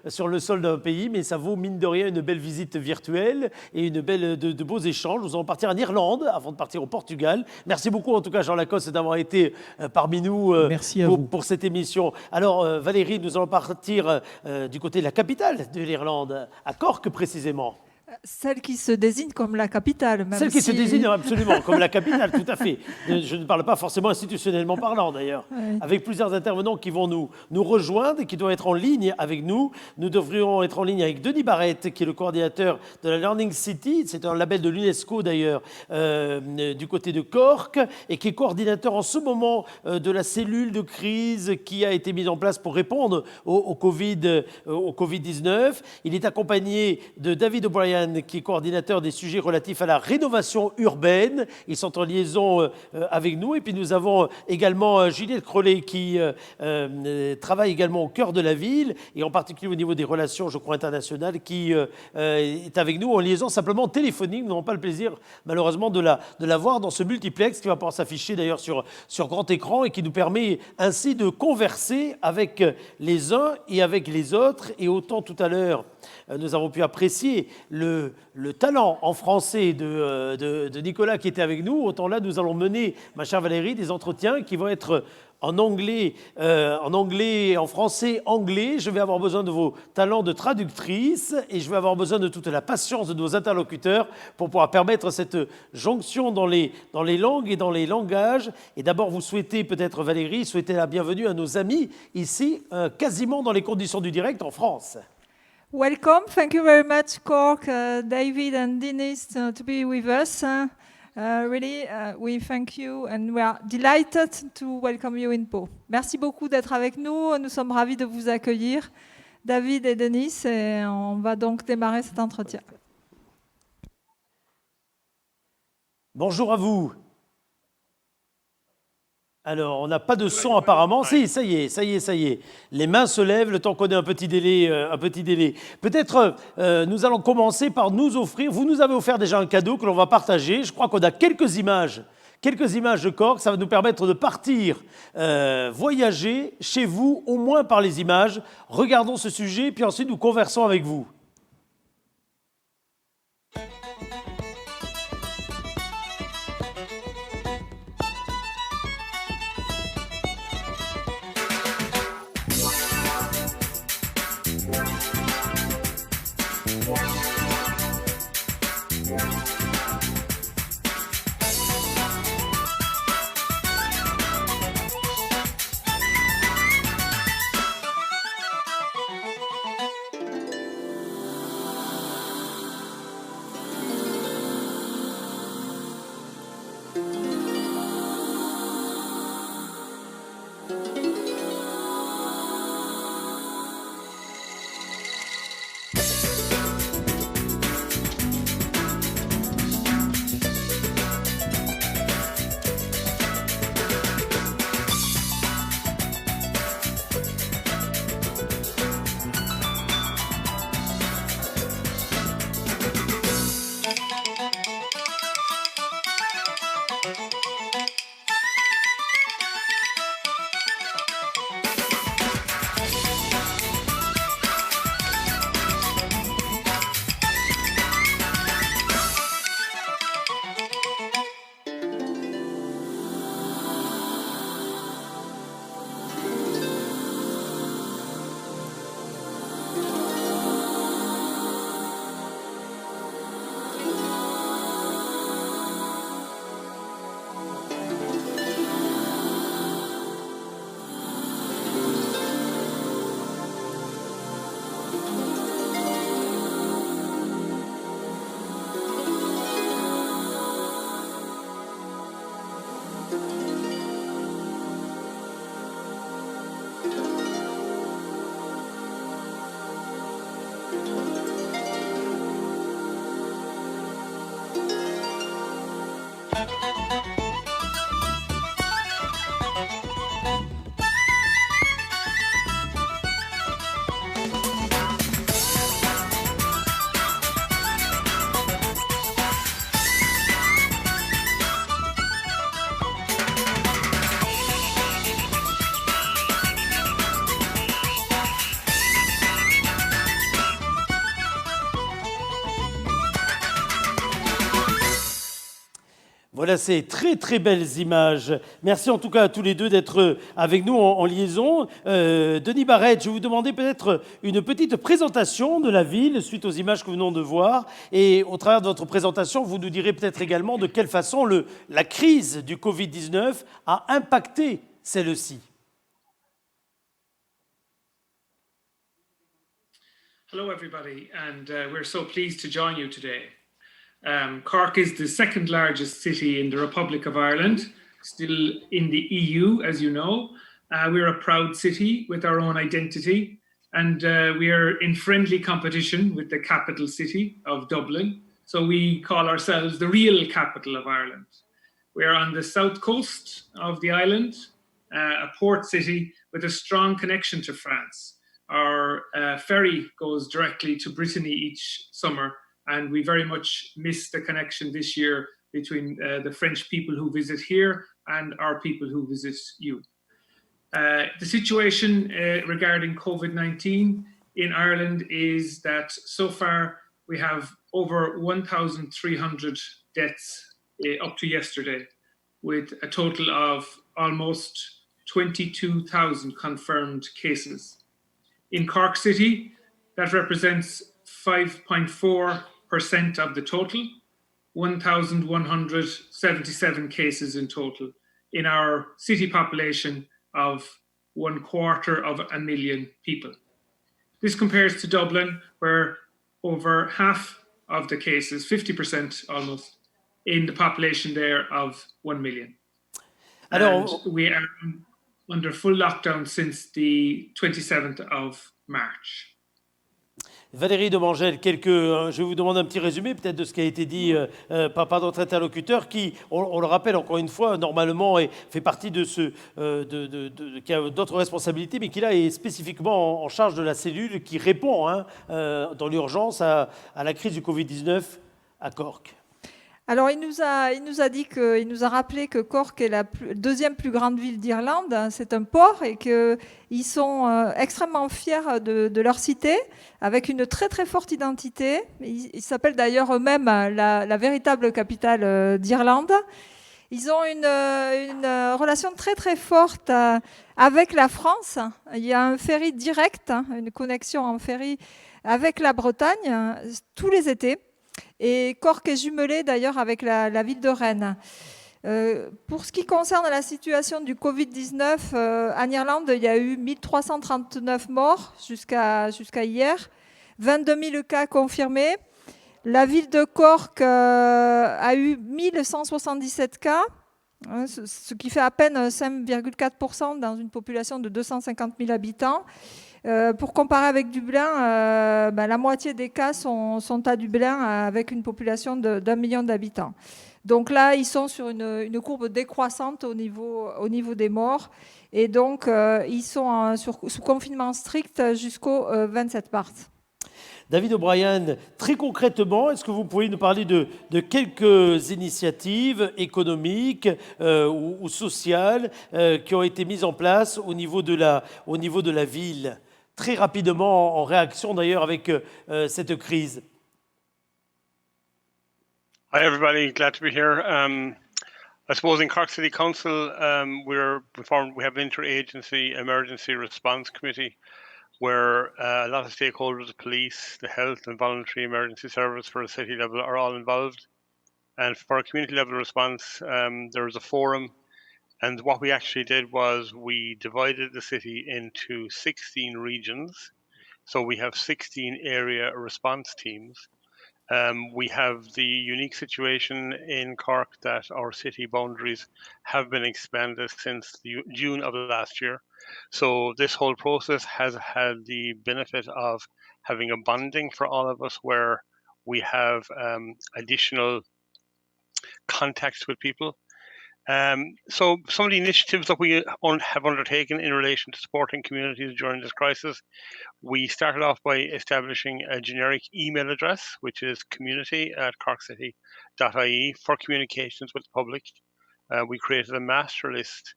[SPEAKER 1] sur le sol d'un pays, mais ça vaut mine de rien une belle visite virtuelle et de beaux échanges. Nous allons partir en Irlande avant de partir au Portugal. Merci beaucoup en tout cas Jean Lacoste d'avoir été parmi nous pour cette émission. Alors Valérie, nous allons partir du côté de la capitale de l'Irlande, à Cork précisément.
[SPEAKER 3] Celle qui se désigne comme la capitale.
[SPEAKER 1] Celle qui se désigne absolument comme la capitale, tout à fait. Je ne parle pas forcément institutionnellement parlant d'ailleurs. Oui. Avec plusieurs intervenants qui vont nous rejoindre et qui doivent être en ligne avec nous. Nous devrions être en ligne avec Denis Barrette, qui est le coordinateur de la Learning City. C'est un label de l'UNESCO d'ailleurs, du côté de Cork, et qui est coordinateur en ce moment de la cellule de crise qui a été mise en place pour répondre au Covid-19. Il est accompagné de David O'Brien, qui est coordinateur des sujets relatifs à la rénovation urbaine. Ils sont en liaison avec nous. Et puis nous avons également Juliette Crollet qui travaille également au cœur de la ville et en particulier au niveau des relations, je crois, internationales, qui est avec nous en liaison simplement téléphonique. Nous n'avons pas le plaisir, malheureusement, de la voir dans ce multiplex qui va pouvoir s'afficher d'ailleurs sur grand écran et qui nous permet ainsi de converser avec les uns et avec les autres. Et autant tout à l'heure, nous avons pu apprécier le talent en français de Nicolas qui était avec nous. Autant là, nous allons mener, ma chère Valérie, des entretiens qui vont être en anglais, en français, anglais. Je vais avoir besoin de vos talents de traductrice et je vais avoir besoin de toute la patience de nos interlocuteurs pour pouvoir permettre cette jonction dans les langues et dans les langages. Et d'abord, vous souhaitez peut-être, Valérie, souhaiter la bienvenue à nos amis ici, quasiment dans les conditions du direct en France.
[SPEAKER 3] Welcome. Thank you very much, Cork, David and Dennis, to be with us. Really, we thank you and we are delighted to welcome you in Pau. Merci beaucoup d'être avec nous. Nous sommes ravis de vous accueillir, David et Denis, et on va donc démarrer cet entretien.
[SPEAKER 1] Bonjour à vous. Alors, on n'a pas de son apparemment. Si, ça y est. Les mains se lèvent, le temps qu'on ait un petit délai. Peut-être, nous allons commencer par nous offrir. Vous nous avez offert déjà un cadeau que l'on va partager. Je crois qu'on a quelques images de Cork. Ça va nous permettre de partir voyager chez vous, au moins par les images. Regardons ce sujet, puis ensuite nous conversons avec vous. Voilà ces très très belles images. Merci en tout cas à tous les deux d'être avec nous en liaison. Denis Barrette, je vais vous demander peut-être une petite présentation de la ville suite aux images que nous venons de voir. Et au travers de votre présentation, vous nous direz peut-être également de quelle façon la crise du Covid-19 a impacté celle-ci.
[SPEAKER 6] Hello, everybody, and we're so pleased to join you today. Cork is the second largest city in the Republic of Ireland, still in the EU, as you know. We're a proud city with our own identity, and we are in friendly competition with the capital city of Dublin. So we call ourselves the real capital of Ireland. We're on the south coast of the island, a port city with a strong connection to France. Our ferry goes directly to Brittany each summer, and we very much miss the connection this year between the French people who visit here and our people who visit you. The situation regarding COVID-19 in Ireland is that so far we have over 1,300 deaths up to yesterday, with a total of almost 22,000 confirmed cases. In Cork City, that represents 5.4% of the total, 1,177 cases in total, in our city population of 250,000 people. This compares to Dublin, where over half of the cases, 50% almost, in the population there of 1 million. And we are under full lockdown since the 27th of March.
[SPEAKER 1] Valérie Domangel, je vais vous demander un petit résumé peut-être de ce qui a été dit par notre interlocuteur qui, on le rappelle encore une fois, normalement fait partie de qui a d'autres responsabilités, mais qui là est spécifiquement en charge de la cellule qui répond dans l'urgence à la crise du Covid-19 à Cork.
[SPEAKER 3] Alors, il nous a rappelé que Cork est la deuxième plus grande ville d'Irlande. C'est un port et qu'ils sont extrêmement fiers de leur cité, avec une très très forte identité. Ils s'appellent d'ailleurs eux-mêmes la véritable capitale d'Irlande. Ils ont une relation très très forte avec la France. Il y a un ferry direct, une connexion en ferry avec la Bretagne tous les étés. Et Cork est jumelé d'ailleurs avec la ville de Rennes. Pour ce qui concerne la situation du Covid-19, en Irlande, il y a eu 1339 morts jusqu'à hier, 22 000 cas confirmés. La ville de Cork a eu 1177 cas, ce qui fait à peine 5,4% dans une population de 250 000 habitants. Pour comparer avec Dublin, la moitié des cas sont à Dublin avec une population d'1 million d'habitants. Donc là, ils sont sur une courbe décroissante au niveau des morts. Et donc, ils sont sous confinement strict jusqu'au 27 mars.
[SPEAKER 1] David O'Brien, très concrètement, est-ce que vous pouvez nous parler de quelques initiatives économiques ou sociales qui ont été mises en place au niveau de la ville, très rapidement, en réaction d'ailleurs avec cette crise?
[SPEAKER 7] Hi everybody, glad to be here. I suppose in Cork City Council, we have an interagency emergency response committee where a lot of stakeholders, the police, the health and voluntary emergency service for a city level are all involved. And for a community level response, there was a forum. And what we actually did was we divided the city into 16 regions. So we have 16 area response teams. We have the unique situation in Cork that our city boundaries have been expanded since June of last year. So this whole process has had the benefit of having a bonding for all of us where we have additional contacts with people. So some of the initiatives that we have undertaken in relation to supporting communities during this crisis, we started off by establishing a generic email address, which is community@corkcity.ie for communications with the public. We created a master list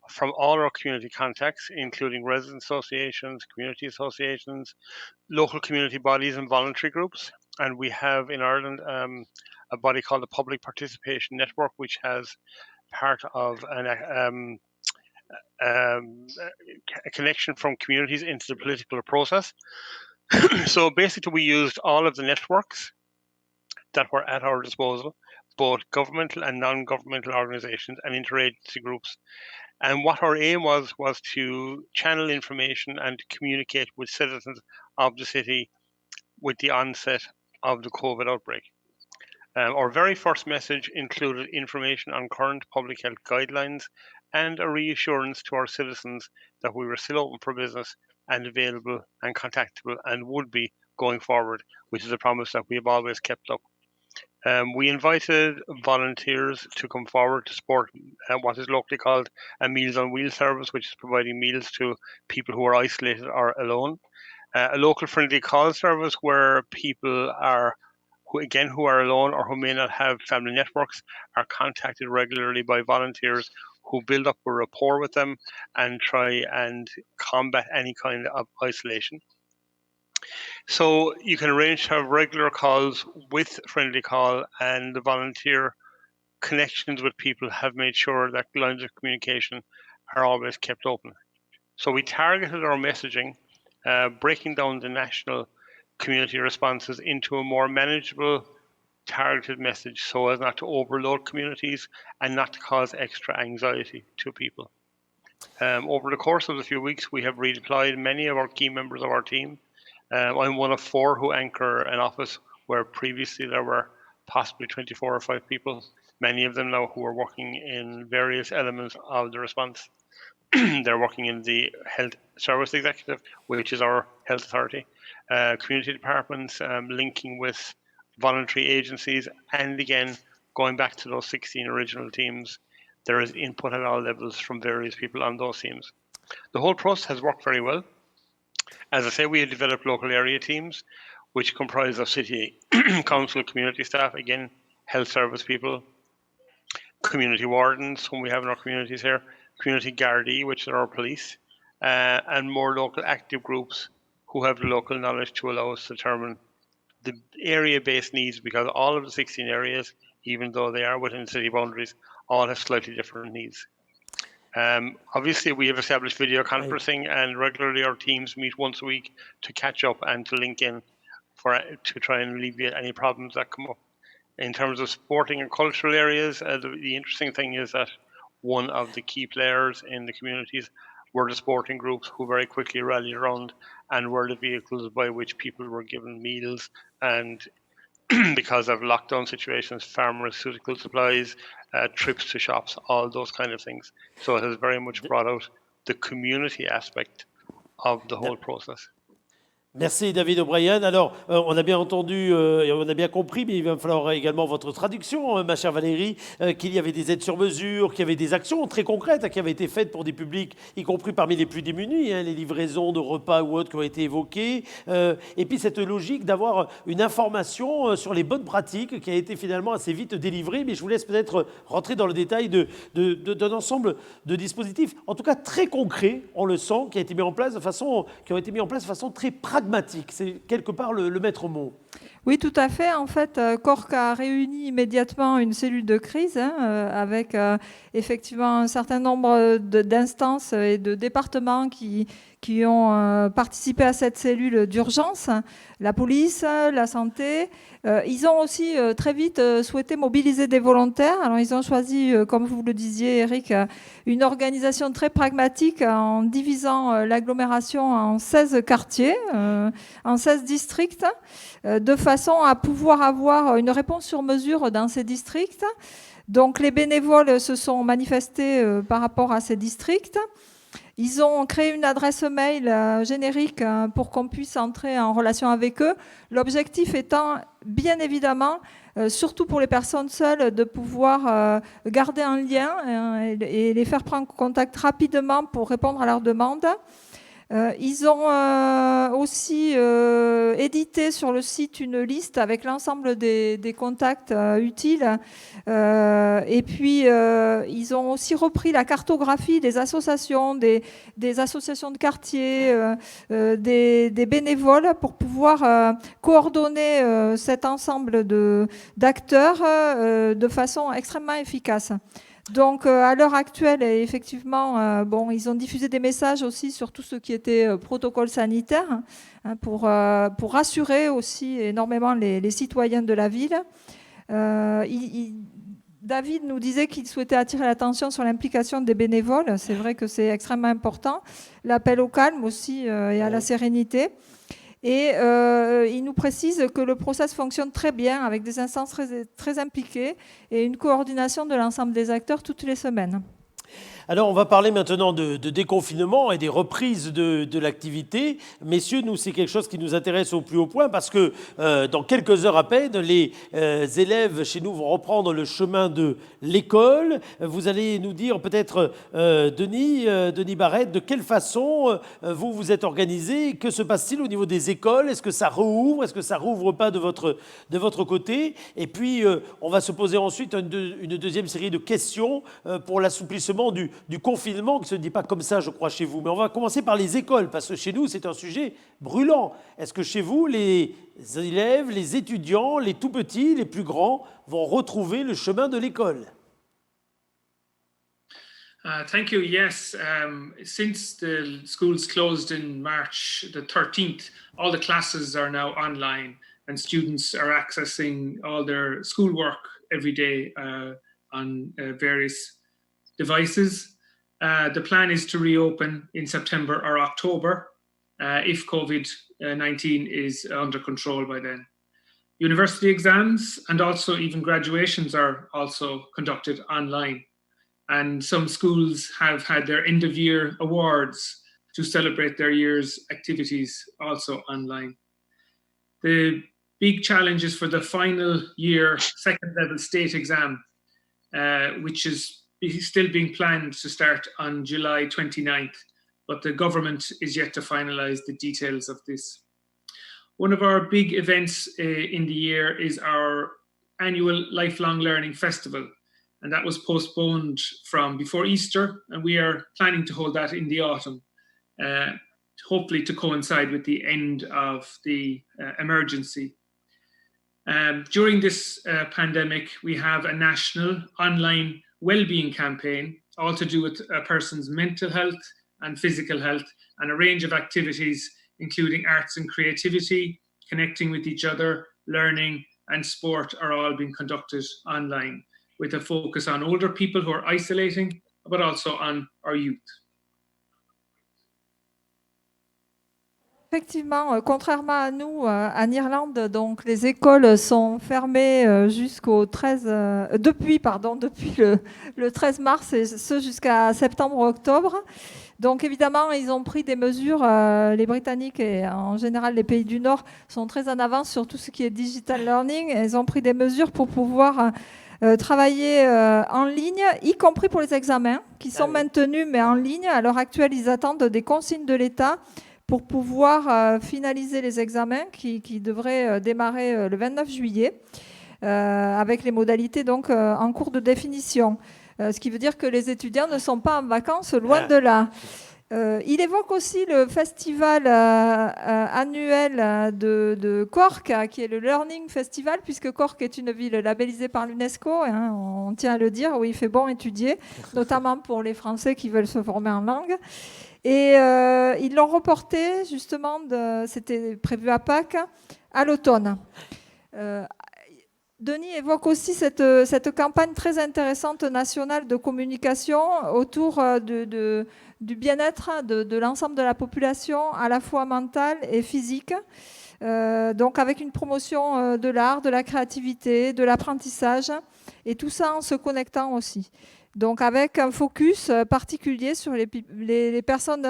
[SPEAKER 7] from all our community contacts, including resident associations, community associations, local community bodies and voluntary groups. And we have in Ireland a body called the Public Participation Network, which has part of a connection from communities into the political process. So basically, we used all of the networks that were at our disposal, both governmental and non-governmental organizations and interagency groups. And what our aim was to channel information and communicate with citizens of the city with the onset of the COVID outbreak. Our very first message included information on current public health guidelines and a reassurance to our citizens that we were still open for business and available and contactable and would be going forward, which is a promise that we have always kept up. We invited volunteers to come forward to support what is locally called a Meals on Wheels service, which is providing meals to people who are isolated or alone. A local friendly call service where people who are alone or who may not have family networks are contacted regularly by volunteers who build up a rapport with them and try and combat any kind of isolation. So you can arrange to have regular calls with Friendly Call, and the volunteer connections with people have made sure that lines of communication are always kept open. So we targeted our messaging, breaking down the national community responses into a more manageable, targeted message so as not to overload communities and not to cause extra anxiety to people. Over the course of the few weeks, we have redeployed many of our key members of our team. I'm one of 4 who anchor an office where previously there were possibly 24 or 5 people, many of them now who are working in various elements of the response. They're working in the Health Service Executive, which is our health authority, community departments, linking with voluntary agencies, and again, going back to those 16 original teams, there is input at all levels from various people on those teams. The whole process has worked very well. As I say, we have developed local area teams, which comprise of city council, community staff, again, health service people, community wardens, whom we have in our communities here, community Gardaí, which are our police, and more local active groups who have the local knowledge to allow us to determine the area-based needs, because all of the 16 areas, even though they are within city boundaries, all have slightly different needs. Obviously, we have established video conferencing, and regularly our teams meet once a week to catch up and to link in to try and alleviate any problems that come up. In terms of sporting and cultural areas, the interesting thing is that one of the key players in the communities were the sporting groups, who very quickly rallied around and were the vehicles by which people were given meals, and because of lockdown situations, pharmaceutical supplies, trips to shops, all those kind of things. So it has very much brought out the community aspect of the whole process.
[SPEAKER 1] Merci David O'Brien. Alors, on a bien entendu, on a bien compris, mais il va falloir également votre traduction, ma chère Valérie, qu'il y avait des aides sur mesure, qu'il y avait des actions très concrètes qui avaient été faites pour des publics, y compris parmi les plus démunis, les livraisons de repas ou autres qui ont été évoquées, et puis cette logique d'avoir une information sur les bonnes pratiques qui a été finalement assez vite délivrée, mais je vous laisse peut-être rentrer dans le détail d'un ensemble de dispositifs, en tout cas très concrets, on le sent, qui ont été mis en place de façon très pragmatique. C'est quelque part le maître mot.
[SPEAKER 3] Oui, tout à fait. En fait, Cork a réuni immédiatement une cellule de crise avec effectivement un certain nombre d'instances et de départements qui ont participé à cette cellule d'urgence, la police, la santé. Ils ont aussi très vite souhaité mobiliser des volontaires. Alors, ils ont choisi, comme vous le disiez, Eric, une organisation très pragmatique en divisant l'agglomération en 16 quartiers, en 16 districts, de façon à pouvoir avoir une réponse sur mesure dans ces districts. Donc, les bénévoles se sont manifestés par rapport à ces districts. Ils ont créé une adresse mail générique pour qu'on puisse entrer en relation avec eux. L'objectif étant, bien évidemment, surtout pour les personnes seules, de pouvoir garder un lien et les faire prendre contact rapidement pour répondre à leurs demandes. Ils ont aussi édité sur le site une liste avec l'ensemble des contacts utiles. Et puis, ils ont aussi repris la cartographie des associations, des associations de quartier, des bénévoles pour pouvoir coordonner cet ensemble d'acteurs de façon extrêmement efficace. Donc, à l'heure actuelle, effectivement, bon, ils ont diffusé des messages aussi sur tout ce qui était protocole sanitaire, hein, pour rassurer aussi énormément les citoyens de la ville. David nous disait qu'il souhaitait attirer l'attention sur l'implication des bénévoles. C'est vrai que c'est extrêmement important. L'appel au calme aussi et à la sérénité. Et il nous précise que le process fonctionne très bien avec des instances très impliquées et une coordination de l'ensemble des acteurs toutes les semaines.
[SPEAKER 1] Alors, on va parler maintenant de déconfinement et des reprises de l'activité. Messieurs, nous, c'est quelque chose qui nous intéresse au plus haut point parce que dans quelques heures à peine, les élèves chez nous vont reprendre le chemin de l'école. Vous allez nous dire peut-être, Denis Barrette, de quelle façon vous vous êtes organisés. Que se passe-t-il au niveau des écoles? Est-ce que ça rouvre? Est-ce que ça rouvre pas de votre côté? Et puis, on va se poser ensuite une deuxième série de questions pour l'assouplissement du confinement, qui ne se dit pas comme ça, je crois, chez vous. Mais on va commencer par les écoles, parce que chez nous, c'est un sujet brûlant. Est-ce que chez vous, les élèves, les étudiants, les tout-petits, les plus grands, vont retrouver le chemin de l'école?
[SPEAKER 6] Thank you. Yes, since the schools closed in March the 13th, all the classes are now online and students are accessing all their schoolwork every day on various devices. The plan is to reopen in September or October if COVID-19 is under control by then. University exams and also even graduations are also conducted online. And some schools have had their end of year awards to celebrate their year's activities also online. The big challenge is for the final year second level state exam, which is still being planned to start on July 29th, but the government is yet to finalize the details of this. One of our big events in the year is our annual Lifelong Learning Festival, and that was postponed from before Easter, and we are planning to hold that in the autumn, hopefully to coincide with the end of the emergency. During this pandemic, we have a national online well-being campaign, all to do with a person's mental health and physical health, and a range of activities, including arts and creativity, connecting with each other, learning, and sport are all being conducted online, with a focus on older people who are isolating, but also on our youth.
[SPEAKER 3] Effectivement, contrairement à nous, en Irlande, donc les écoles sont fermées jusqu'au 13, depuis le 13 mars et ce jusqu'à septembre-octobre. Donc évidemment, ils ont pris des mesures, les Britanniques et en général les pays du Nord sont très en avance sur tout ce qui est digital learning. Ils ont pris des mesures pour pouvoir travailler en ligne, y compris pour les examens qui sont maintenus mais en ligne. À l'heure actuelle, ils attendent des consignes de l'État pour pouvoir finaliser les examens qui devraient démarrer le 29 juillet avec les modalités donc en cours de définition. Ce qui veut dire que les étudiants ne sont pas en vacances, loin de là. Il évoque aussi le festival annuel de Cork, qui est le Learning Festival, puisque Cork est une ville labellisée par l'UNESCO, hein, on tient à le dire, où il fait bon étudier, notamment pour les Français qui veulent se former en langue. Et ils l'ont reporté, justement, c'était prévu à Pâques, à l'automne. Denis évoque aussi cette campagne très intéressante nationale de communication autour du bien-être de l'ensemble de la population, à la fois mentale et physique. Donc avec une promotion de l'art, de la créativité, de l'apprentissage, et tout ça en se connectant aussi. Donc avec un focus particulier sur les personnes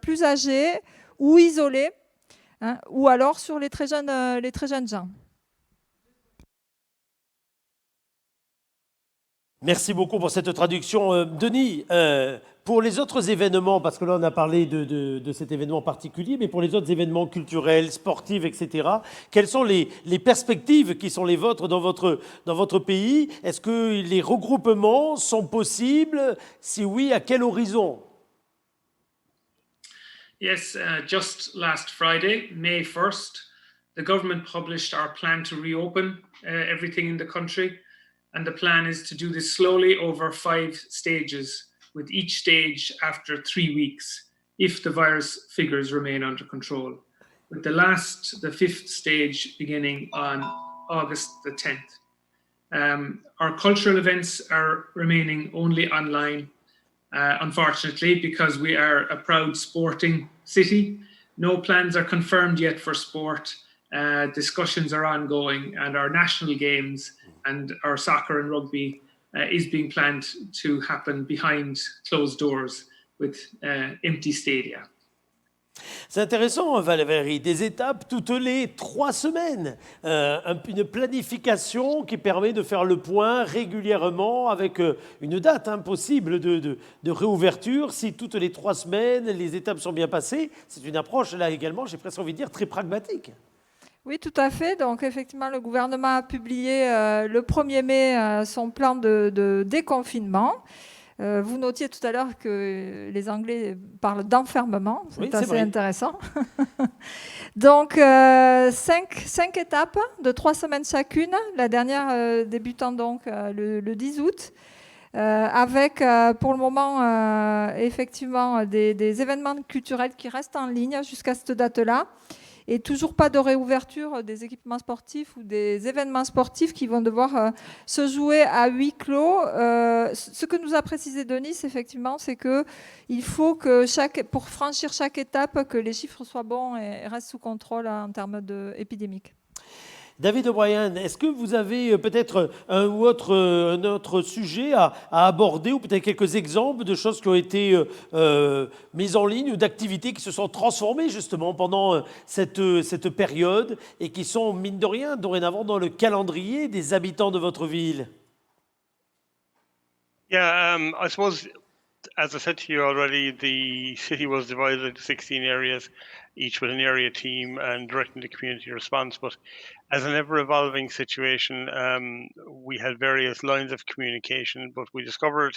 [SPEAKER 3] plus âgées ou isolées, hein, ou alors sur les très jeunes gens.
[SPEAKER 1] Merci beaucoup pour cette traduction. Denis, pour les autres événements, parce que là on a parlé de cet événement particulier, mais pour les autres événements culturels, sportifs, etc., quelles sont les perspectives qui sont les vôtres dans votre pays? Est-ce que les regroupements sont possibles? Si oui, à quel horizon?
[SPEAKER 6] Yes, just last Friday, May 1st, the government published our plan to reopen everything in the country. And the plan is to do this slowly over 5 stages, with each stage after 3 weeks, if the virus figures remain under control. With the 5th stage beginning on August the 10th. Our cultural events are remaining only online, unfortunately, because we are a proud sporting city. No plans are confirmed yet for sport. Discussions are ongoing, and our national games and our soccer and rugby is being planned to happen behind closed doors with empty stadia.
[SPEAKER 1] C'est intéressant, Valérie, des étapes toutes les 3 semaines, une planification qui permet de faire le point régulièrement avec une date possible de réouverture. Si toutes les 3 semaines, les étapes sont bien passées, c'est une approche, là également, j'ai presque envie de dire, très pragmatique.
[SPEAKER 3] Oui, tout à fait. Donc, effectivement, le gouvernement a publié le 1er mai son plan de déconfinement. Vous notiez tout à l'heure que les Anglais parlent d'enfermement. C'est assez intéressant. Donc, 5 étapes de 3 semaines chacune. La dernière débutant donc le 10 août. Avec pour le moment effectivement des événements culturels qui restent en ligne jusqu'à cette date-là. Et toujours pas de réouverture des équipements sportifs ou des événements sportifs qui vont devoir se jouer à huis clos. Ce que nous a précisé Denis, effectivement, c'est qu'il faut que pour franchir chaque étape, que les chiffres soient bons et restent sous contrôle en termes épidémiques.
[SPEAKER 1] David O'Brien, est-ce que vous avez peut-être un autre sujet à aborder ou peut-être quelques exemples de choses qui ont été mises en ligne ou d'activités qui se sont transformées justement pendant cette période et qui sont, mine de rien, dorénavant dans le calendrier des habitants de votre ville?
[SPEAKER 7] Yeah, I suppose, as I said to you already, the city was divided into 16 areas, each with an area team and directing the community response. But as an ever-evolving situation, we had various lines of communication, but we discovered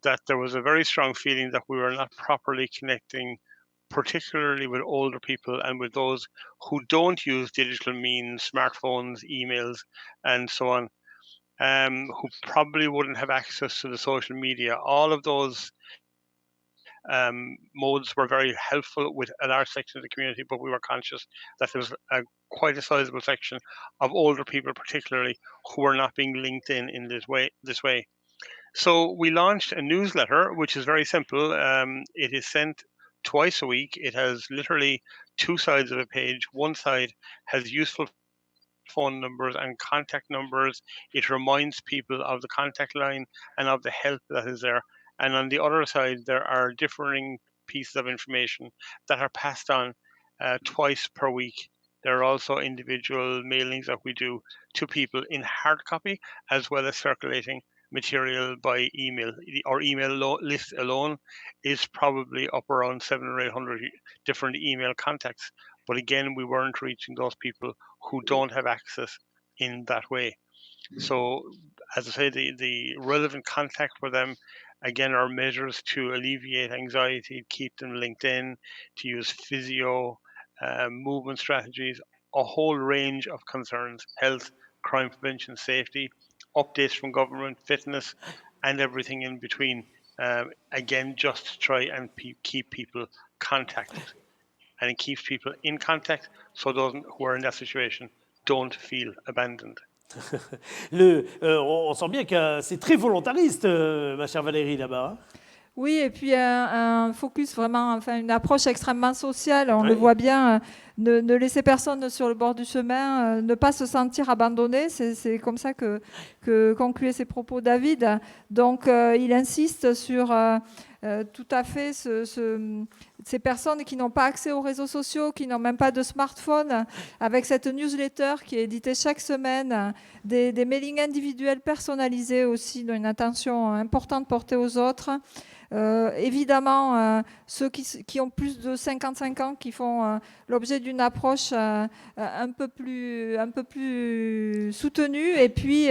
[SPEAKER 7] that there was a very strong feeling that we were not properly connecting, particularly with older people and with those who don't use digital means, smartphones, emails, and so on. Who probably wouldn't have access to the social media. All of those modes were very helpful with a large section of the community, but we were conscious that there was quite a sizable section of older people, particularly, who were not being linked in this way. So we launched a newsletter, which is very simple. It is sent twice a week. It has literally 2 sides of a page. One side has useful phone numbers and contact numbers. It reminds people of the contact line and of the help that is there. And on the other side, there are differing pieces of information that are passed on twice per week. There are also individual mailings that we do to people in hard copy, as well as circulating material by email. Our email list alone is probably up around 700 or 800 different email contacts. But again, we weren't reaching those people who don't have access in that way. So, as I say, the relevant contact for them, again, are measures to alleviate anxiety, keep them linked in, to use physio, movement strategies, a whole range of concerns, health, crime prevention, safety, updates from government, fitness, and everything in between. Again, just to try and keep people contacted. And it keeps people in contact so those who are in that situation don't feel abandoned.
[SPEAKER 1] On sent bien que c'est très volontariste, ma chère Valérie, là-bas.
[SPEAKER 3] Oui, et puis un focus vraiment, enfin une approche extrêmement sociale. On le voit bien, ne laisser personne sur le bord du chemin, ne pas se sentir abandonné. C'est comme ça que concluait ses propos David. Donc, il insiste sur tout à fait ces personnes qui n'ont pas accès aux réseaux sociaux, qui n'ont même pas de smartphone, avec cette newsletter qui est éditée chaque semaine, des mailings individuels personnalisés aussi, d'une attention importante portée aux autres. Évidemment, ceux qui ont plus de 55 ans, qui font l'objet d'une approche un peu plus soutenue, et puis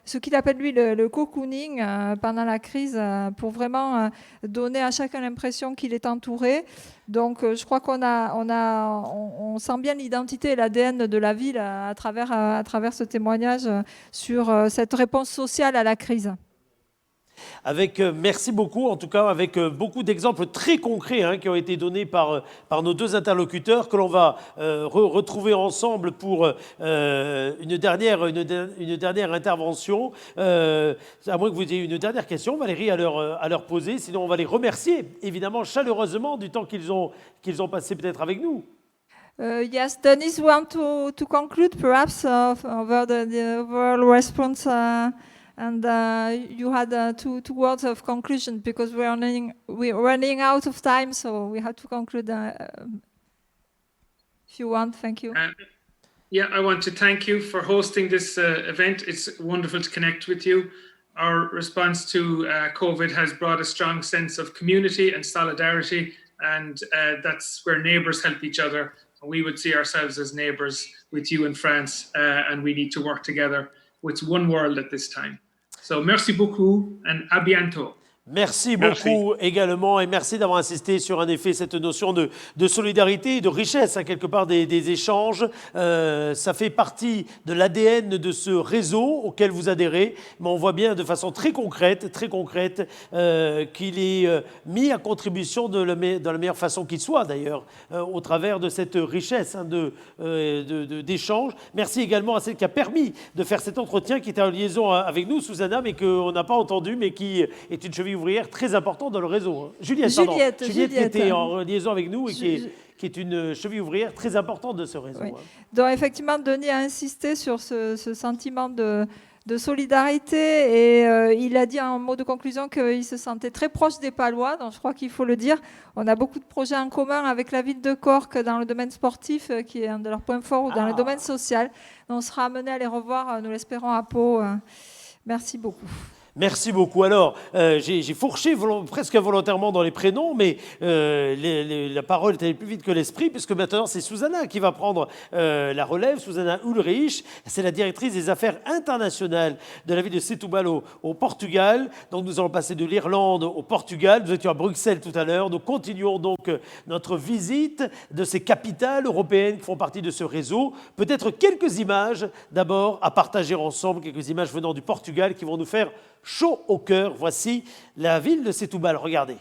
[SPEAKER 3] ce qu'il appelle lui le cocooning pendant la crise, pour vraiment donner à chacun l'impression qu'il est entouré. Donc je crois on sent bien l'identité et l'ADN de la ville à travers ce témoignage sur cette réponse sociale à la crise.
[SPEAKER 1] Merci beaucoup, en tout cas, avec beaucoup d'exemples très concrets qui ont été donnés par nos deux interlocuteurs, que l'on va retrouver ensemble pour une dernière intervention. À moins que vous ayez une dernière question, Valérie, à leur poser. Sinon, on va les remercier, évidemment, chaleureusement du temps qu'ils ont passé peut-être avec nous.
[SPEAKER 3] Yes, Denis, want to conclude perhaps over the overall response, and you had two words of conclusion, because we're running out of time, so we have to conclude. If you want, thank you.
[SPEAKER 6] Yeah, I want to thank you for hosting this event. It's wonderful to connect with you. Our response to COVID has brought a strong sense of community and solidarity, and that's where neighbours help each other. We would see ourselves as neighbours with you in France, and we need to work together. It's one world at this time. So merci beaucoup and à bientôt.
[SPEAKER 1] Merci beaucoup également, et merci d'avoir insisté sur en effet cette notion de solidarité et de richesse, quelque part des échanges. Ça fait partie de l'ADN de ce réseau auquel vous adhérez, mais on voit bien de façon très concrète qu'il est mis à contribution dans la meilleure façon qu'il soit d'ailleurs, au travers de cette richesse d'échanges. Merci également à celle qui a permis de faire cet entretien, qui était en liaison avec nous, Susanna, mais qu'on n'a pas entendu, mais qui est une cheville ouvrière très importante dans le réseau. Juliette qui était en liaison avec nous et qui est une cheville ouvrière très importante de ce réseau.
[SPEAKER 3] Oui. Donc effectivement, Denis a insisté sur ce sentiment de solidarité, et il a dit en mot de conclusion qu'il se sentait très proche des Palois, donc je crois qu'il faut le dire. On a beaucoup de projets en commun avec la ville de Cork dans le domaine sportif, qui est un de leurs points forts, ou dans le domaine social. Donc on sera amené à les revoir, nous l'espérons, à Pau. Merci beaucoup.
[SPEAKER 1] Merci beaucoup. Alors, j'ai fourché presque involontairement dans les prénoms, mais la parole est allée plus vite que l'esprit, puisque maintenant c'est Susanna qui va prendre la relève. Susanna Ulrich, c'est la directrice des affaires internationales de la ville de Setúbal au Portugal. Donc nous allons passer de l'Irlande au Portugal. Nous étions à Bruxelles tout à l'heure. Nous continuons donc notre visite de ces capitales européennes qui font partie de ce réseau. Peut-être quelques images d'abord à partager ensemble, quelques images venant du Portugal qui vont nous faire chaud au cœur. Voici la ville de Setúbal. Regardez.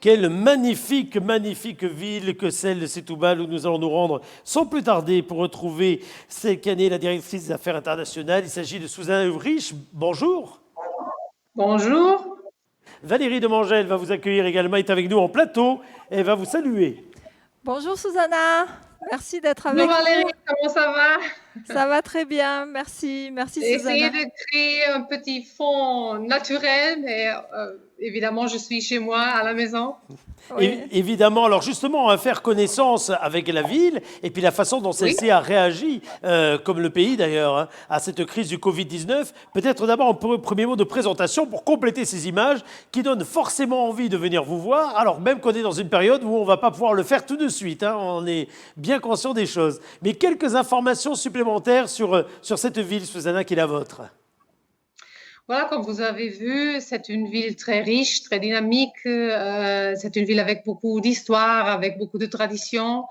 [SPEAKER 1] Quelle magnifique, magnifique ville que celle de Setúbal où nous allons nous rendre sans plus tarder pour retrouver cette année la directrice des affaires internationales. Il s'agit de Susanna Ulrich. Bonjour.
[SPEAKER 8] Bonjour.
[SPEAKER 1] Valérie Demangel va vous accueillir également, est avec nous en plateau et va vous saluer.
[SPEAKER 3] Bonjour Susanna, merci d'être avec
[SPEAKER 8] Bonjour Valérie,
[SPEAKER 3] nous.
[SPEAKER 8] comment ça va?
[SPEAKER 3] Ça va très bien, merci, merci
[SPEAKER 8] J'ai
[SPEAKER 3] Susanna.
[SPEAKER 8] essayé de créer un petit fond naturel, mais évidemment, je suis chez moi, à la maison.
[SPEAKER 3] Oui.
[SPEAKER 1] Évidemment, alors justement, on va faire connaissance avec la ville et puis la façon dont celle-ci a réagi, comme le pays d'ailleurs, hein, à cette crise du Covid-19. Peut-être d'abord un premier mot de présentation pour compléter ces images qui donnent forcément envie de venir vous voir, alors même qu'on est dans une période où on ne va pas pouvoir le faire tout de suite, hein, on est bien conscient des choses. Mais quelques informations supplémentaires sur cette ville, Susanna, qui est la vôtre.
[SPEAKER 8] Voilà, comme vous avez vu, c'est une ville très riche, très dynamique. C'est une ville avec beaucoup d'histoire, avec beaucoup de traditions.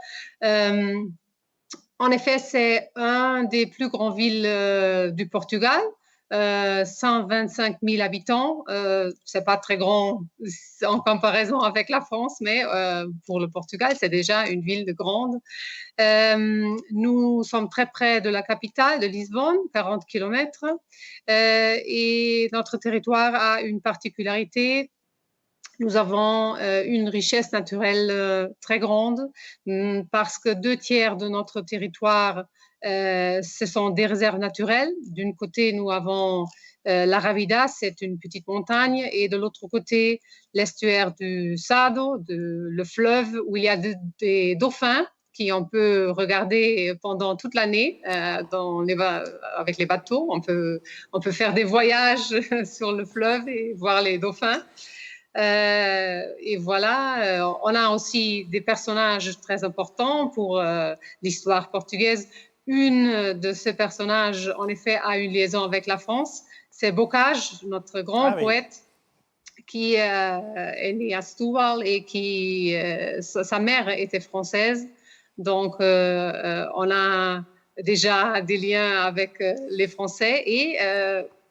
[SPEAKER 8] En effet, c'est un des plus grandes villes du Portugal. 125 000 habitants. C'est pas très grand en comparaison avec la France, mais pour le Portugal, c'est déjà une ville de grande. Nous sommes très près de la capitale, de Lisbonne, 40 km. Et notre territoire a une particularité. Nous avons une richesse naturelle très grande parce que 2/3 de notre territoire, ce sont des réserves naturelles. D'un côté, nous avons la Rábida, c'est une petite montagne, et de l'autre côté, l'estuaire du Sado, le fleuve où il y a des dauphins qu'on peut regarder pendant toute l'année avec les bateaux. On peut faire des voyages sur le fleuve et voir les dauphins. Et voilà, on a aussi des personnages très importants pour l'histoire portugaise. Une de ces personnages, en effet, a une liaison avec la France. C'est Bocage, notre grand poète, qui est né à Setúbal et sa mère était française. Donc, on a déjà des liens avec les Français. Et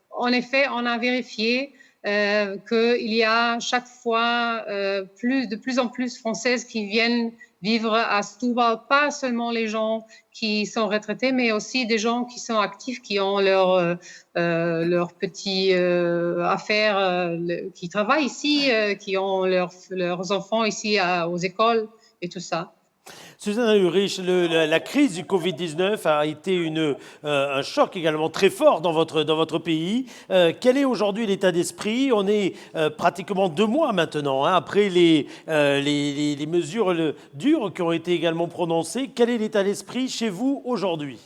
[SPEAKER 8] en effet, on a vérifié qu'il y a chaque fois de plus en plus Françaises qui viennent vivre à Setúbal, pas seulement les gens qui sont retraités, mais aussi des gens qui sont actifs, qui ont leurs petites affaires, qui travaillent ici, qui ont leurs enfants ici aux écoles et tout ça.
[SPEAKER 1] Susanna Ulrich, la crise du Covid-19 a été un choc également très fort dans votre pays. Quel est aujourd'hui l'état d'esprit? On est pratiquement 2 mois maintenant, hein, après les mesures dures qui ont été également prononcées. Quel est l'état d'esprit chez vous aujourd'hui?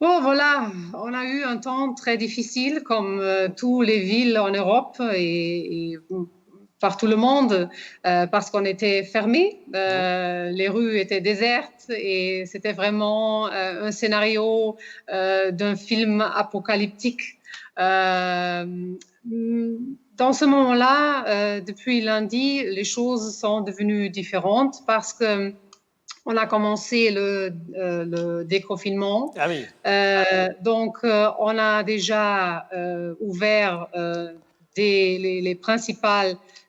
[SPEAKER 8] Bon, voilà, on a eu un temps très difficile comme toutes les villes en Europe et par tout le monde parce qu'on était fermés, les rues étaient désertes et c'était vraiment un scénario d'un film apocalyptique. Dans ce moment-là, depuis lundi, les choses sont devenues différentes parce que on a commencé le déconfinement.
[SPEAKER 1] Ah oui.
[SPEAKER 8] Donc, on a déjà ouvert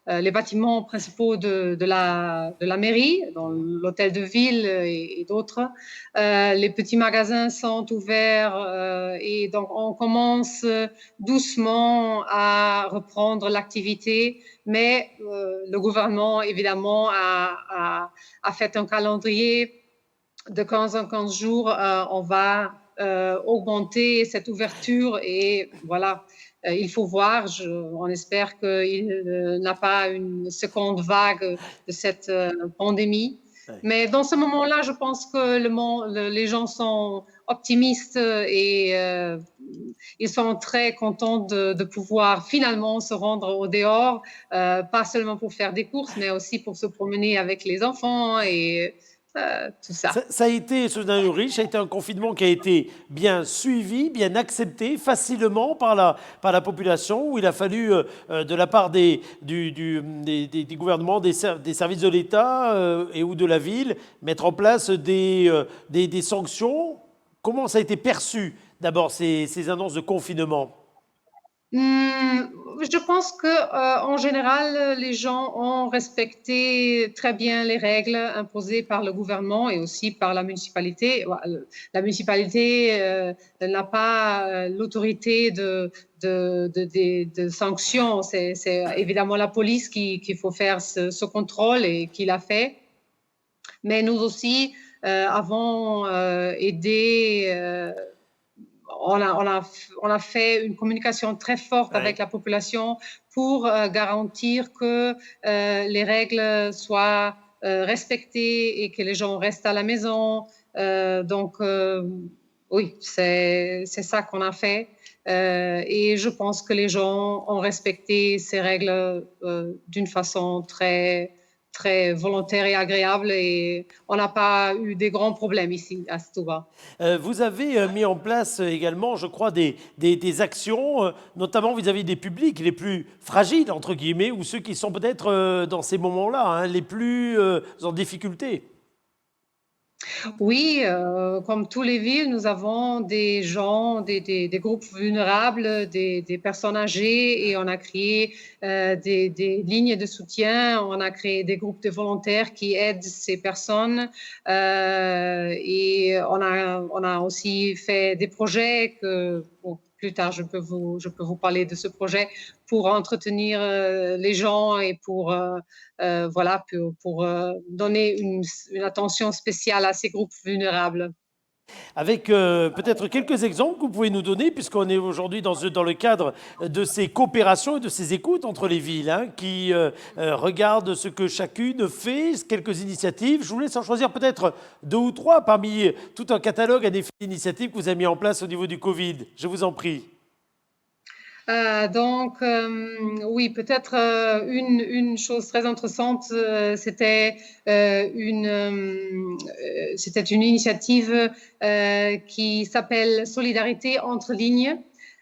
[SPEAKER 8] les bâtiments principaux de la mairie, dans l'hôtel de ville et d'autres. Les petits magasins sont ouverts et donc on commence doucement à reprendre l'activité, mais le gouvernement, évidemment, a fait un calendrier de 15 en 15 jours. On va augmenter cette ouverture et voilà. Il faut voir, on espère qu'il n'a pas une seconde vague de cette pandémie. Ouais. Mais dans ce moment-là, je pense que les gens sont optimistes et ils sont très contents de pouvoir finalement se rendre au dehors, pas seulement pour faire des courses, mais aussi pour se promener avec les enfants et tout ça.
[SPEAKER 1] Ça a été, Susanna Ulrich, ça a été un confinement qui a été bien suivi, bien accepté facilement par la population, où il a fallu, de la part des gouvernements, des services de l'État et ou de la ville, mettre en place des sanctions. Comment ça a été perçu, d'abord, ces annonces de confinement?
[SPEAKER 8] Je pense que en général, les gens ont respecté très bien les règles imposées par le gouvernement et aussi par la municipalité. La municipalité n'a pas l'autorité de sanctions. C'est évidemment la police qu'il faut faire ce contrôle et qui l'a fait. Mais nous aussi avons aidé. On a fait une communication très forte avec la population pour garantir que les règles soient respectées et que les gens restent à la maison. Donc, oui, c'est ça qu'on a fait. Et je pense que les gens ont respecté ces règles d'une façon très volontaire et agréable, et on n'a pas eu des grands problèmes ici à Setúbal.
[SPEAKER 1] Vous avez mis en place également, je crois, des actions, notamment vis-à-vis des publics les plus fragiles, entre guillemets, ou ceux qui sont peut-être dans ces moments-là les plus en difficulté.
[SPEAKER 8] Oui, comme tous les villes, nous avons des gens, des groupes vulnérables, des personnes âgées, et on a créé des lignes de soutien, on a créé des groupes de volontaires qui aident ces personnes, et on a aussi fait des projets que... Bon, plus tard, je peux vous parler de ce projet pour entretenir les gens et pour donner une attention spéciale à ces groupes vulnérables.
[SPEAKER 1] Avec peut-être quelques exemples que vous pouvez nous donner, puisqu'on est aujourd'hui dans le cadre de ces coopérations et de ces écoutes entre les villes, qui regardent ce que chacune fait, quelques initiatives. Je vous laisse en choisir peut-être 2 ou 3 parmi tout un catalogue d'initiatives que vous avez mis en place au niveau du Covid. Je vous en prie.
[SPEAKER 8] Oui, peut-être une chose très intéressante, c'était une initiative qui s'appelle Solidarité entre lignes.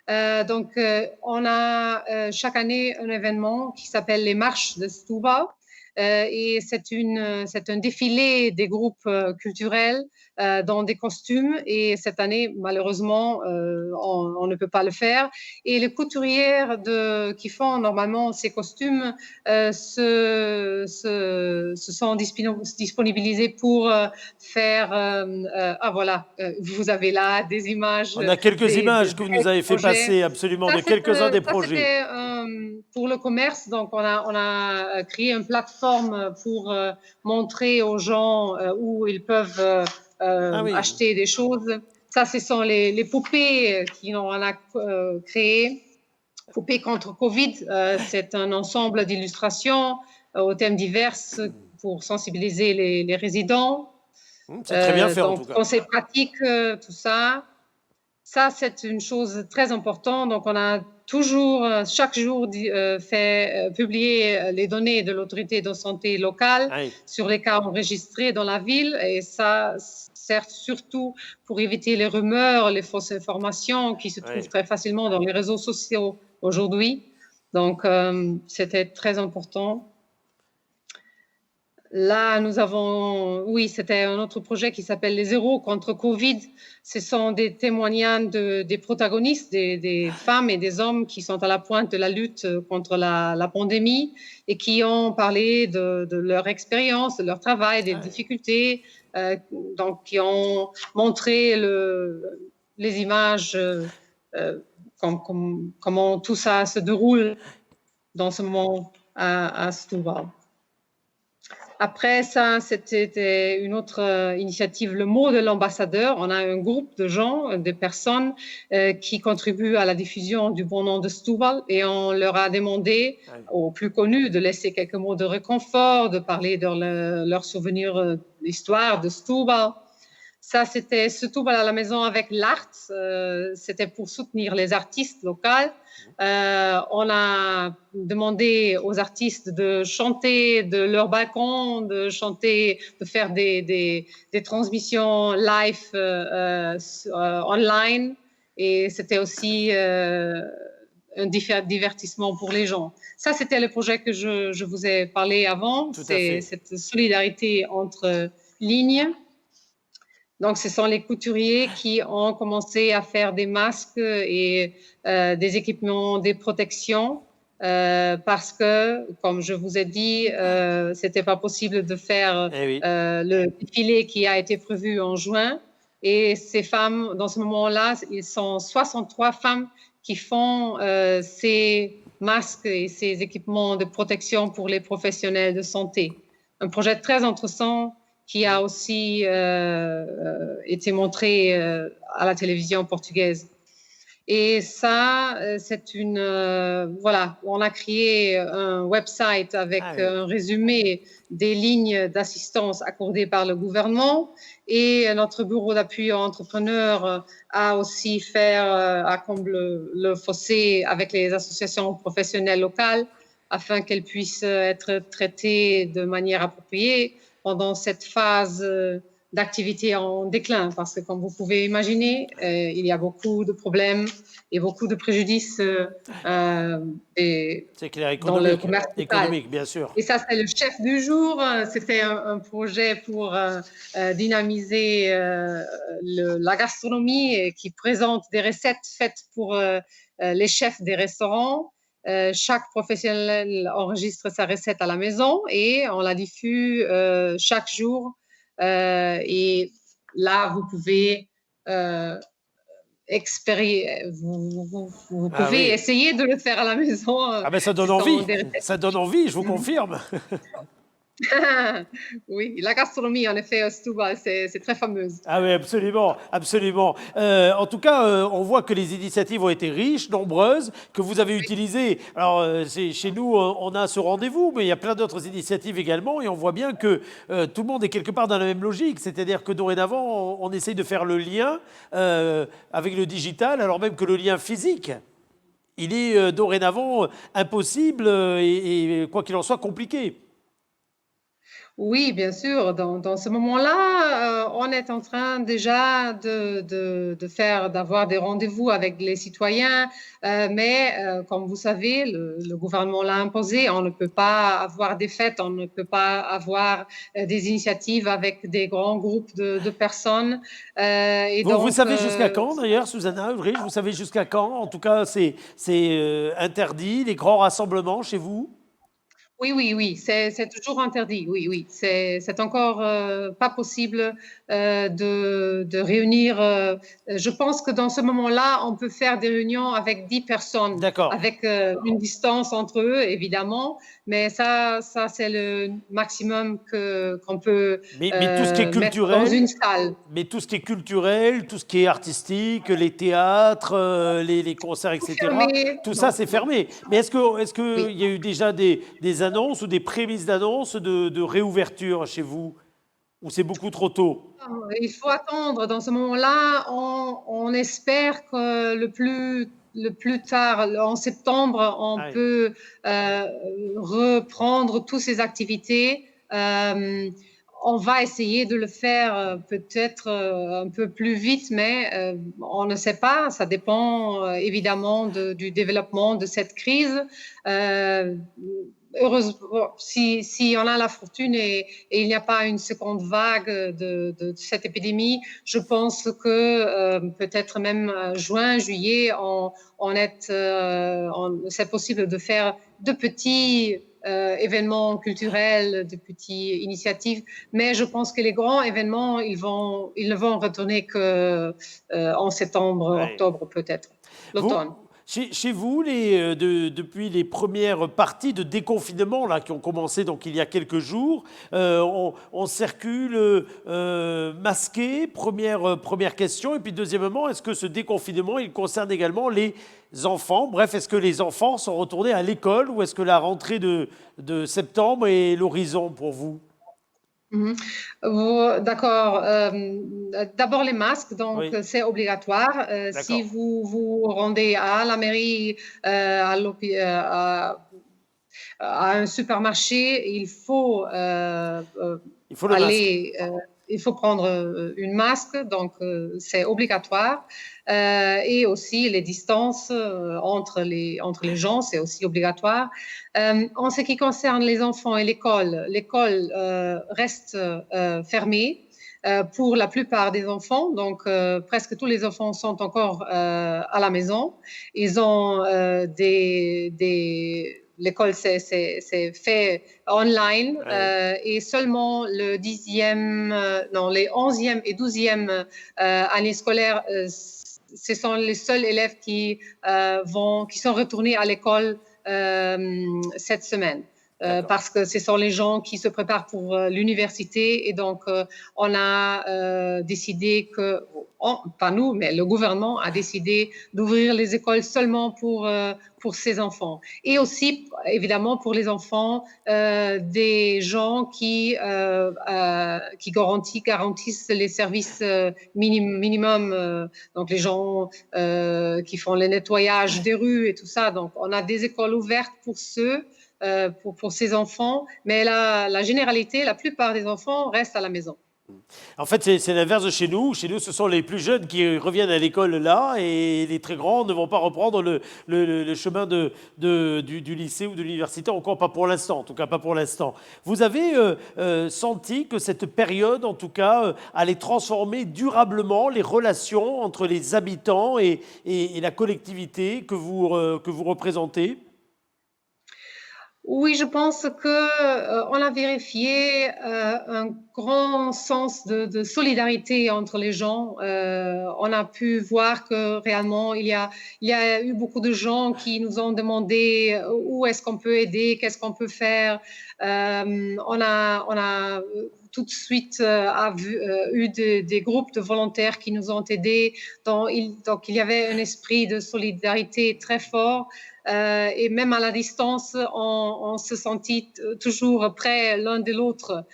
[SPEAKER 8] On a chaque année un événement qui s'appelle les Marches de Setúbal. Et c'est un défilé des groupes culturels dans des costumes, et cette année, malheureusement, on ne peut pas le faire. Et les couturières qui font normalement ces costumes se sont disponibilisées pour faire... voilà, vous avez là des images.
[SPEAKER 1] On a quelques images que vous nous avez fait passer, absolument, de quelques-uns des projets.
[SPEAKER 8] C'était pour le commerce, donc on a créé une plateforme pour montrer aux gens où ils peuvent acheter des choses. Ça, ce sont les poupées qu'on a créées. Poupées contre Covid, c'est un ensemble d'illustrations aux thèmes divers pour sensibiliser les résidents.
[SPEAKER 1] C'est très bien fait, en tout cas.
[SPEAKER 8] Conseils pratiques, tout ça. Ça, c'est une chose très importante. Donc, on a toujours, chaque jour, publié les données de l'autorité de santé locale sur les cas enregistrés dans la ville. Et ça sert surtout pour éviter les rumeurs, les fausses informations qui se trouvent très facilement dans les réseaux sociaux aujourd'hui. Donc, c'était très important. Là, nous avons, c'était un autre projet qui s'appelle les Zéros contre Covid. Ce sont des témoignages des protagonistes, des femmes et des hommes qui sont à la pointe de la lutte contre la pandémie et qui ont parlé de leur expérience, de leur travail, des difficultés, donc qui ont montré les images, comment tout ça se déroule dans ce moment à Setúbal. Après ça, c'était une autre initiative, le mot de l'ambassadeur. On a un groupe de gens, de personnes qui contribuent à la diffusion du bon nom de Setúbal, et on leur a demandé aux plus connus de laisser quelques mots de réconfort, de parler de leurs souvenirs d'histoire de Setúbal. Ça, c'était Setúbal à la maison avec l'art. C'était pour soutenir les artistes locaux. On a demandé aux artistes de chanter de leur balcon, de faire des transmissions live online. Et c'était aussi un divertissement pour les gens. Ça, c'était le projet que je vous ai parlé avant. C'est cette solidarité entre lignes. Donc, ce sont les couturiers qui ont commencé à faire des masques et des équipements de protection parce que, comme je vous ai dit, c'était pas possible de faire
[SPEAKER 1] Eh oui.
[SPEAKER 8] le défilé qui a été prévu en juin. Et ces femmes, dans ce moment-là, ils sont 63 femmes qui font ces masques et ces équipements de protection pour les professionnels de santé. Un projet très intéressant qui a aussi été montré à la télévision portugaise. Et ça, c'est une... voilà, on a créé un website avec un résumé des lignes d'assistance accordées par le gouvernement. Et notre bureau d'appui aux entrepreneurs a aussi comblé le fossé avec les associations professionnelles locales afin qu'elles puissent être traitées de manière appropriée pendant cette phase d'activité en déclin, parce que comme vous pouvez imaginer, il y a beaucoup de problèmes et beaucoup de préjudices
[SPEAKER 1] C'est clair,
[SPEAKER 8] dans le commerce local.
[SPEAKER 1] économique, bien sûr.
[SPEAKER 8] Et ça, c'est le chef du jour. C'était un projet pour dynamiser la gastronomie qui présente des recettes faites pour les chefs des restaurants. Chaque professionnel enregistre sa recette à la maison et on la diffuse chaque jour. Et là, vous pouvez vous pouvez essayer de le faire à la maison.
[SPEAKER 1] Ah ben ça donne envie, ça donne envie, je vous confirme.
[SPEAKER 8] Oui, la gastronomie, en effet, à Setúbal, c'est très fameuse.
[SPEAKER 1] Ah oui, absolument, absolument. En tout cas, on voit que les initiatives ont été riches, nombreuses, que vous avez utilisées. Alors, chez nous, on a ce rendez-vous, mais il y a plein d'autres initiatives également, et on voit bien que tout le monde est quelque part dans la même logique. C'est-à-dire que dorénavant, on essaye de faire le lien avec le digital, alors même que le lien physique, il est dorénavant impossible et quoi qu'il en soit, compliqué.
[SPEAKER 8] Oui, bien sûr. Dans ce moment-là, on est en train déjà d'avoir des rendez-vous avec les citoyens, mais comme vous savez, le gouvernement l'a imposé. On ne peut pas avoir des fêtes, on ne peut pas avoir des initiatives avec des grands groupes de personnes.
[SPEAKER 1] Vous savez jusqu'à quand, d'ailleurs, Susanna Ulrich, vous savez jusqu'à quand? En tout cas, c'est interdit, les grands rassemblements chez vous?
[SPEAKER 8] Oui, c'est toujours interdit. Oui, c'est encore pas possible de réunir. Je pense que dans ce moment-là, on peut faire des réunions avec 10 personnes, avec une distance entre eux, évidemment. Mais ça c'est le maximum qu'on peut
[SPEAKER 1] tout ce qui est culturel,
[SPEAKER 8] mettre dans une salle.
[SPEAKER 1] Mais tout ce qui est culturel, tout ce qui est artistique, les théâtres, les concerts, etc., tout ça, c'est fermé. Mais est-ce qu'il y a eu déjà des annonces ou des prémices d'annonces de réouverture chez vous? Ou c'est beaucoup trop tôt?
[SPEAKER 8] Il faut attendre. Dans ce moment-là, on espère que le plus tard, en septembre, on peut reprendre toutes ces activités. On va essayer de le faire peut-être un peu plus vite, mais on ne sait pas. Ça dépend évidemment du développement de cette crise. Heureusement, si on a la fortune et il n'y a pas une seconde vague de cette épidémie, je pense que peut-être même juin, juillet, c'est possible de faire de petits événements culturels, de petites initiatives, mais je pense que les grands événements, ils ne vont retourner qu'en septembre, octobre peut-être, l'automne.
[SPEAKER 1] Chez vous, depuis les premières parties de déconfinement là, qui ont commencé donc, il y a quelques jours, on circule masqué, première question. Et puis deuxièmement, est-ce que ce déconfinement, il concerne également les enfants? Bref, est-ce que les enfants sont retournés à l'école ou est-ce que la rentrée de septembre est l'horizon pour vous?
[SPEAKER 8] D'accord. D'abord les masques, donc c'est obligatoire. Si vous vous rendez à la mairie, à un supermarché, il faut il faut prendre une masque, donc c'est obligatoire. Et aussi les distances entre les gens, c'est aussi obligatoire. En ce qui concerne les enfants et l'école reste fermée. pour la plupart des enfants. Donc, presque tous les enfants sont encore à la maison. Ils ont l'école c'est fait online et seulement le 10e, non, les 11e et 12e années scolaires, ce sont les seuls élèves qui sont retournés à l'école cette semaine. Parce que ce sont les gens qui se préparent pour l'université et donc on a décidé que, pas nous, mais le gouvernement a décidé d'ouvrir les écoles seulement pour ces enfants. Et aussi, évidemment, pour les enfants des gens qui garantissent les services minimum, donc les gens qui font le nettoyage des rues et tout ça. Donc, on a des écoles ouvertes pour ceux pour ces enfants, mais la généralité, la plupart des enfants restent à la maison.
[SPEAKER 1] En fait, c'est l'inverse de chez nous. Chez nous, ce sont les plus jeunes qui reviennent à l'école là et les très grands ne vont pas reprendre le chemin du lycée ou de l'université, encore pas pour l'instant, en tout cas pas pour l'instant. Vous avez senti que cette période, en tout cas, allait transformer durablement les relations entre les habitants et la collectivité que vous représentez ?
[SPEAKER 8] Oui, je pense que on a vérifié un grand sens de solidarité entre les gens. On a pu voir que réellement il y a eu beaucoup de gens qui nous ont demandé où est-ce qu'on peut aider, qu'est-ce qu'on peut faire. On a tout de suite eu des groupes de volontaires qui nous ont aidés. Donc il y avait un esprit de solidarité très fort. Et même à la distance, on se sentit toujours près l'un de l'autre.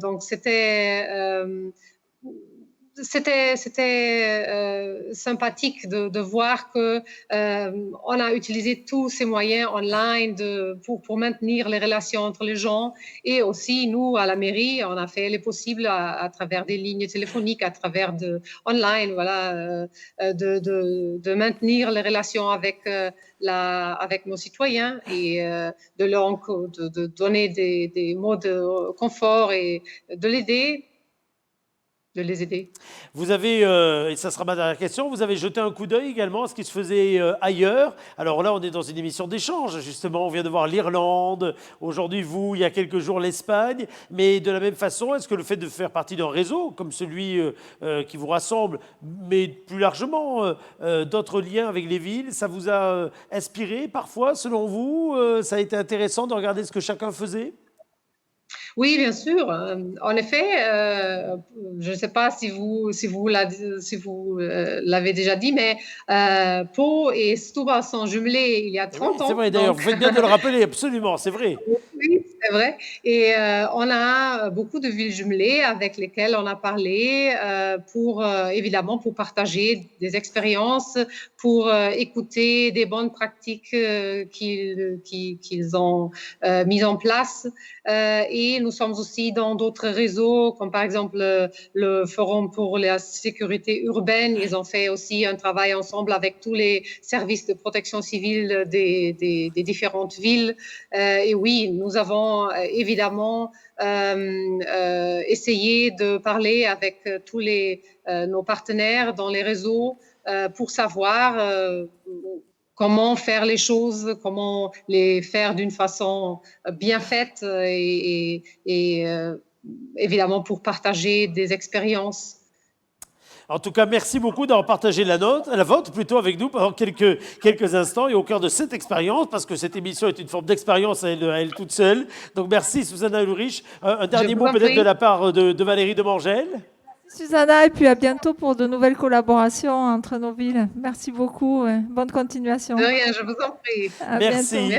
[SPEAKER 8] Donc c'était sympathique de voir que on a utilisé tous ces moyens online pour maintenir les relations entre les gens. Et aussi, nous, à la mairie, on a fait les possibles à travers des lignes téléphoniques, à travers online, voilà, de maintenir les relations avec nos citoyens et de donner des mots de confort et de les aider.
[SPEAKER 1] Vous avez, et ça sera ma dernière question, vous avez jeté un coup d'œil également à ce qui se faisait ailleurs. Alors là, on est dans une émission d'échange, justement, on vient de voir l'Irlande, aujourd'hui vous, il y a quelques jours l'Espagne, mais de la même façon, est-ce que le fait de faire partie d'un réseau comme celui qui vous rassemble, mais plus largement d'autres liens avec les villes, ça vous a inspiré parfois, selon vous? Ça a été intéressant de regarder ce que chacun faisait?
[SPEAKER 8] Oui, bien sûr. En effet, je ne sais pas si vous l'avez déjà dit, mais Pau et Setúbal sont jumelés il y a 30 ans.
[SPEAKER 1] C'est vrai, d'ailleurs, vous faites bien de le rappeler, absolument, c'est vrai.
[SPEAKER 8] Oui, c'est vrai. Et on a beaucoup de villes jumelées avec lesquelles on a parlé évidemment, pour partager des expériences, pour écouter des bonnes pratiques qu'ils ont mises en place. Et nous sommes aussi dans d'autres réseaux, comme par exemple le Forum pour la sécurité urbaine. Ils ont fait aussi un travail ensemble avec tous les services de protection civile des différentes villes. Et oui, nous avons évidemment essayé de parler avec tous nos partenaires dans les réseaux pour savoir comment faire les choses, comment les faire d'une façon bien faite et évidemment pour partager des expériences.
[SPEAKER 1] En tout cas, merci beaucoup d'avoir partagé la vôtre plutôt avec nous pendant quelques instants et au cœur de cette expérience, parce que cette émission est une forme d'expérience à elle toute seule. Donc merci Susanna Ulrich. Un dernier mot peut-être de la part de Valérie Demangel.
[SPEAKER 3] Susanna, et puis à bientôt pour de nouvelles collaborations entre nos villes. Merci beaucoup. Bonne continuation.
[SPEAKER 8] De rien, je vous en prie.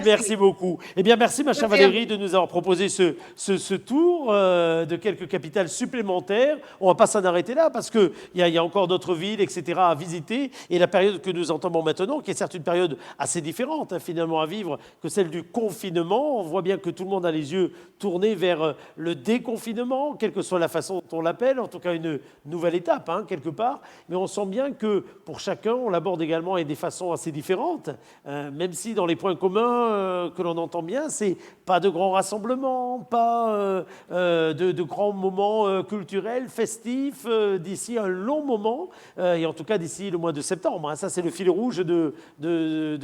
[SPEAKER 1] Merci beaucoup. Eh bien, merci ma chère Valérie de nous avoir proposé ce tour de quelques capitales supplémentaires. On ne va pas s'en arrêter là parce qu'il y a encore d'autres villes, etc. à visiter. Et la période que nous entamons maintenant, qui est certes une période assez différente finalement à vivre que celle du confinement, on voit bien que tout le monde a les yeux tournés vers le déconfinement, quelle que soit la façon dont on l'appelle, en tout cas une nouvelle étape, hein, quelque part. Mais on sent bien que pour chacun, on l'aborde également et des façons assez différentes, même si dans les points communs que l'on entend bien, c'est pas de grands rassemblements, pas de grands moments culturels, festifs, d'ici un long moment, et en tout cas d'ici le mois de septembre. Hein. Ça, c'est le fil rouge de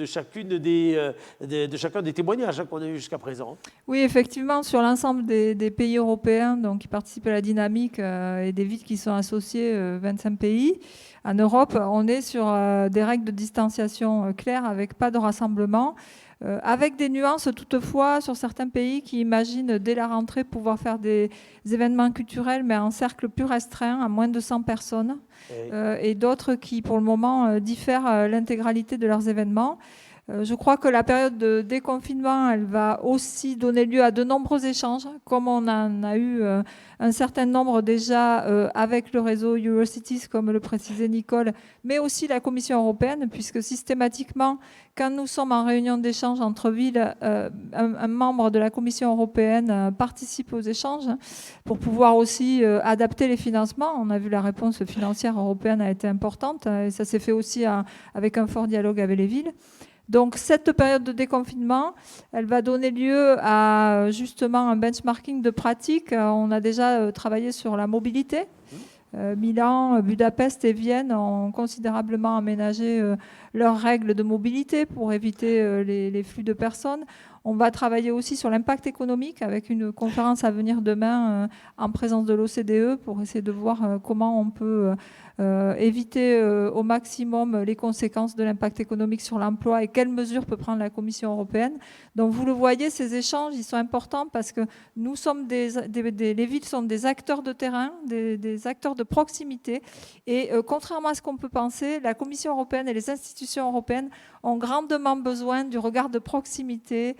[SPEAKER 1] chacun des témoignages qu'on a eu jusqu'à présent.
[SPEAKER 3] Oui, effectivement, sur l'ensemble des pays européens donc, qui participent à la dynamique et des villes qui sont associées, 25 pays, en Europe, on est sur des règles de distanciation claires avec pas de rassemblement. Avec des nuances toutefois sur certains pays qui imaginent dès la rentrée pouvoir faire des événements culturels mais en cercle plus restreint, à moins de 100 personnes, et d'autres qui pour le moment diffèrent l'intégralité de leurs événements. Je crois que la période de déconfinement, elle va aussi donner lieu à de nombreux échanges, comme on en a eu un certain nombre déjà avec le réseau Eurocities, comme le précisait Nicole, mais aussi la Commission européenne, puisque systématiquement, quand nous sommes en réunion d'échange entre villes, un membre de la Commission européenne participe aux échanges pour pouvoir aussi adapter les financements. On a vu la réponse financière européenne a été importante, et ça s'est fait aussi avec un fort dialogue avec les villes. Donc cette période de déconfinement, elle va donner lieu à justement un benchmarking de pratiques. On a déjà travaillé sur la mobilité. Milan, Budapest et Vienne ont considérablement aménagé leurs règles de mobilité pour éviter les flux de personnes. On va travailler aussi sur l'impact économique avec une conférence à venir demain en présence de l'OCDE pour essayer de voir comment on peut éviter au maximum les conséquences de l'impact économique sur l'emploi et quelles mesures peut prendre la Commission européenne. Donc vous le voyez, ces échanges, ils sont importants parce que nous sommes les villes sont des acteurs de terrain, des acteurs de proximité. Et contrairement à ce qu'on peut penser, la Commission européenne et les institutions européennes ont grandement besoin du regard de proximité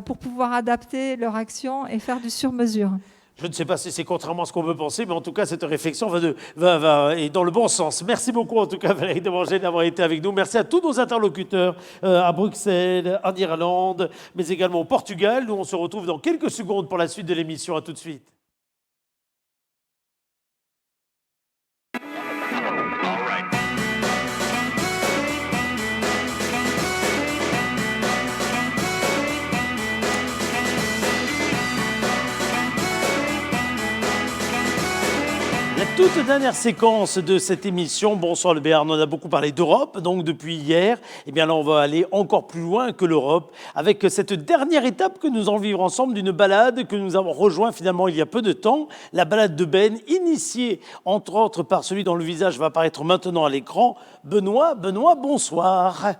[SPEAKER 3] pour pouvoir adapter leur action et faire du sur-mesure.
[SPEAKER 1] Je ne sais pas si c'est contrairement à ce qu'on peut penser, mais en tout cas, cette réflexion va dans le bon sens. Merci beaucoup, en tout cas, Valérie Devanger, d'avoir été avec nous. Merci à tous nos interlocuteurs à Bruxelles, en Irlande, mais également au Portugal. Nous, on se retrouve dans quelques secondes pour la suite de l'émission. À tout de suite. Toute dernière séquence de cette émission, Bonsoir le Béarn, on a beaucoup parlé d'Europe, donc depuis hier, et bien là on va aller encore plus loin que l'Europe, avec cette dernière étape que nous allons vivre ensemble d'une balade que nous avons rejoint finalement il y a peu de temps, la balade de Ben, initiée entre autres par celui dont le visage va apparaître maintenant à l'écran, Benoît, bonsoir.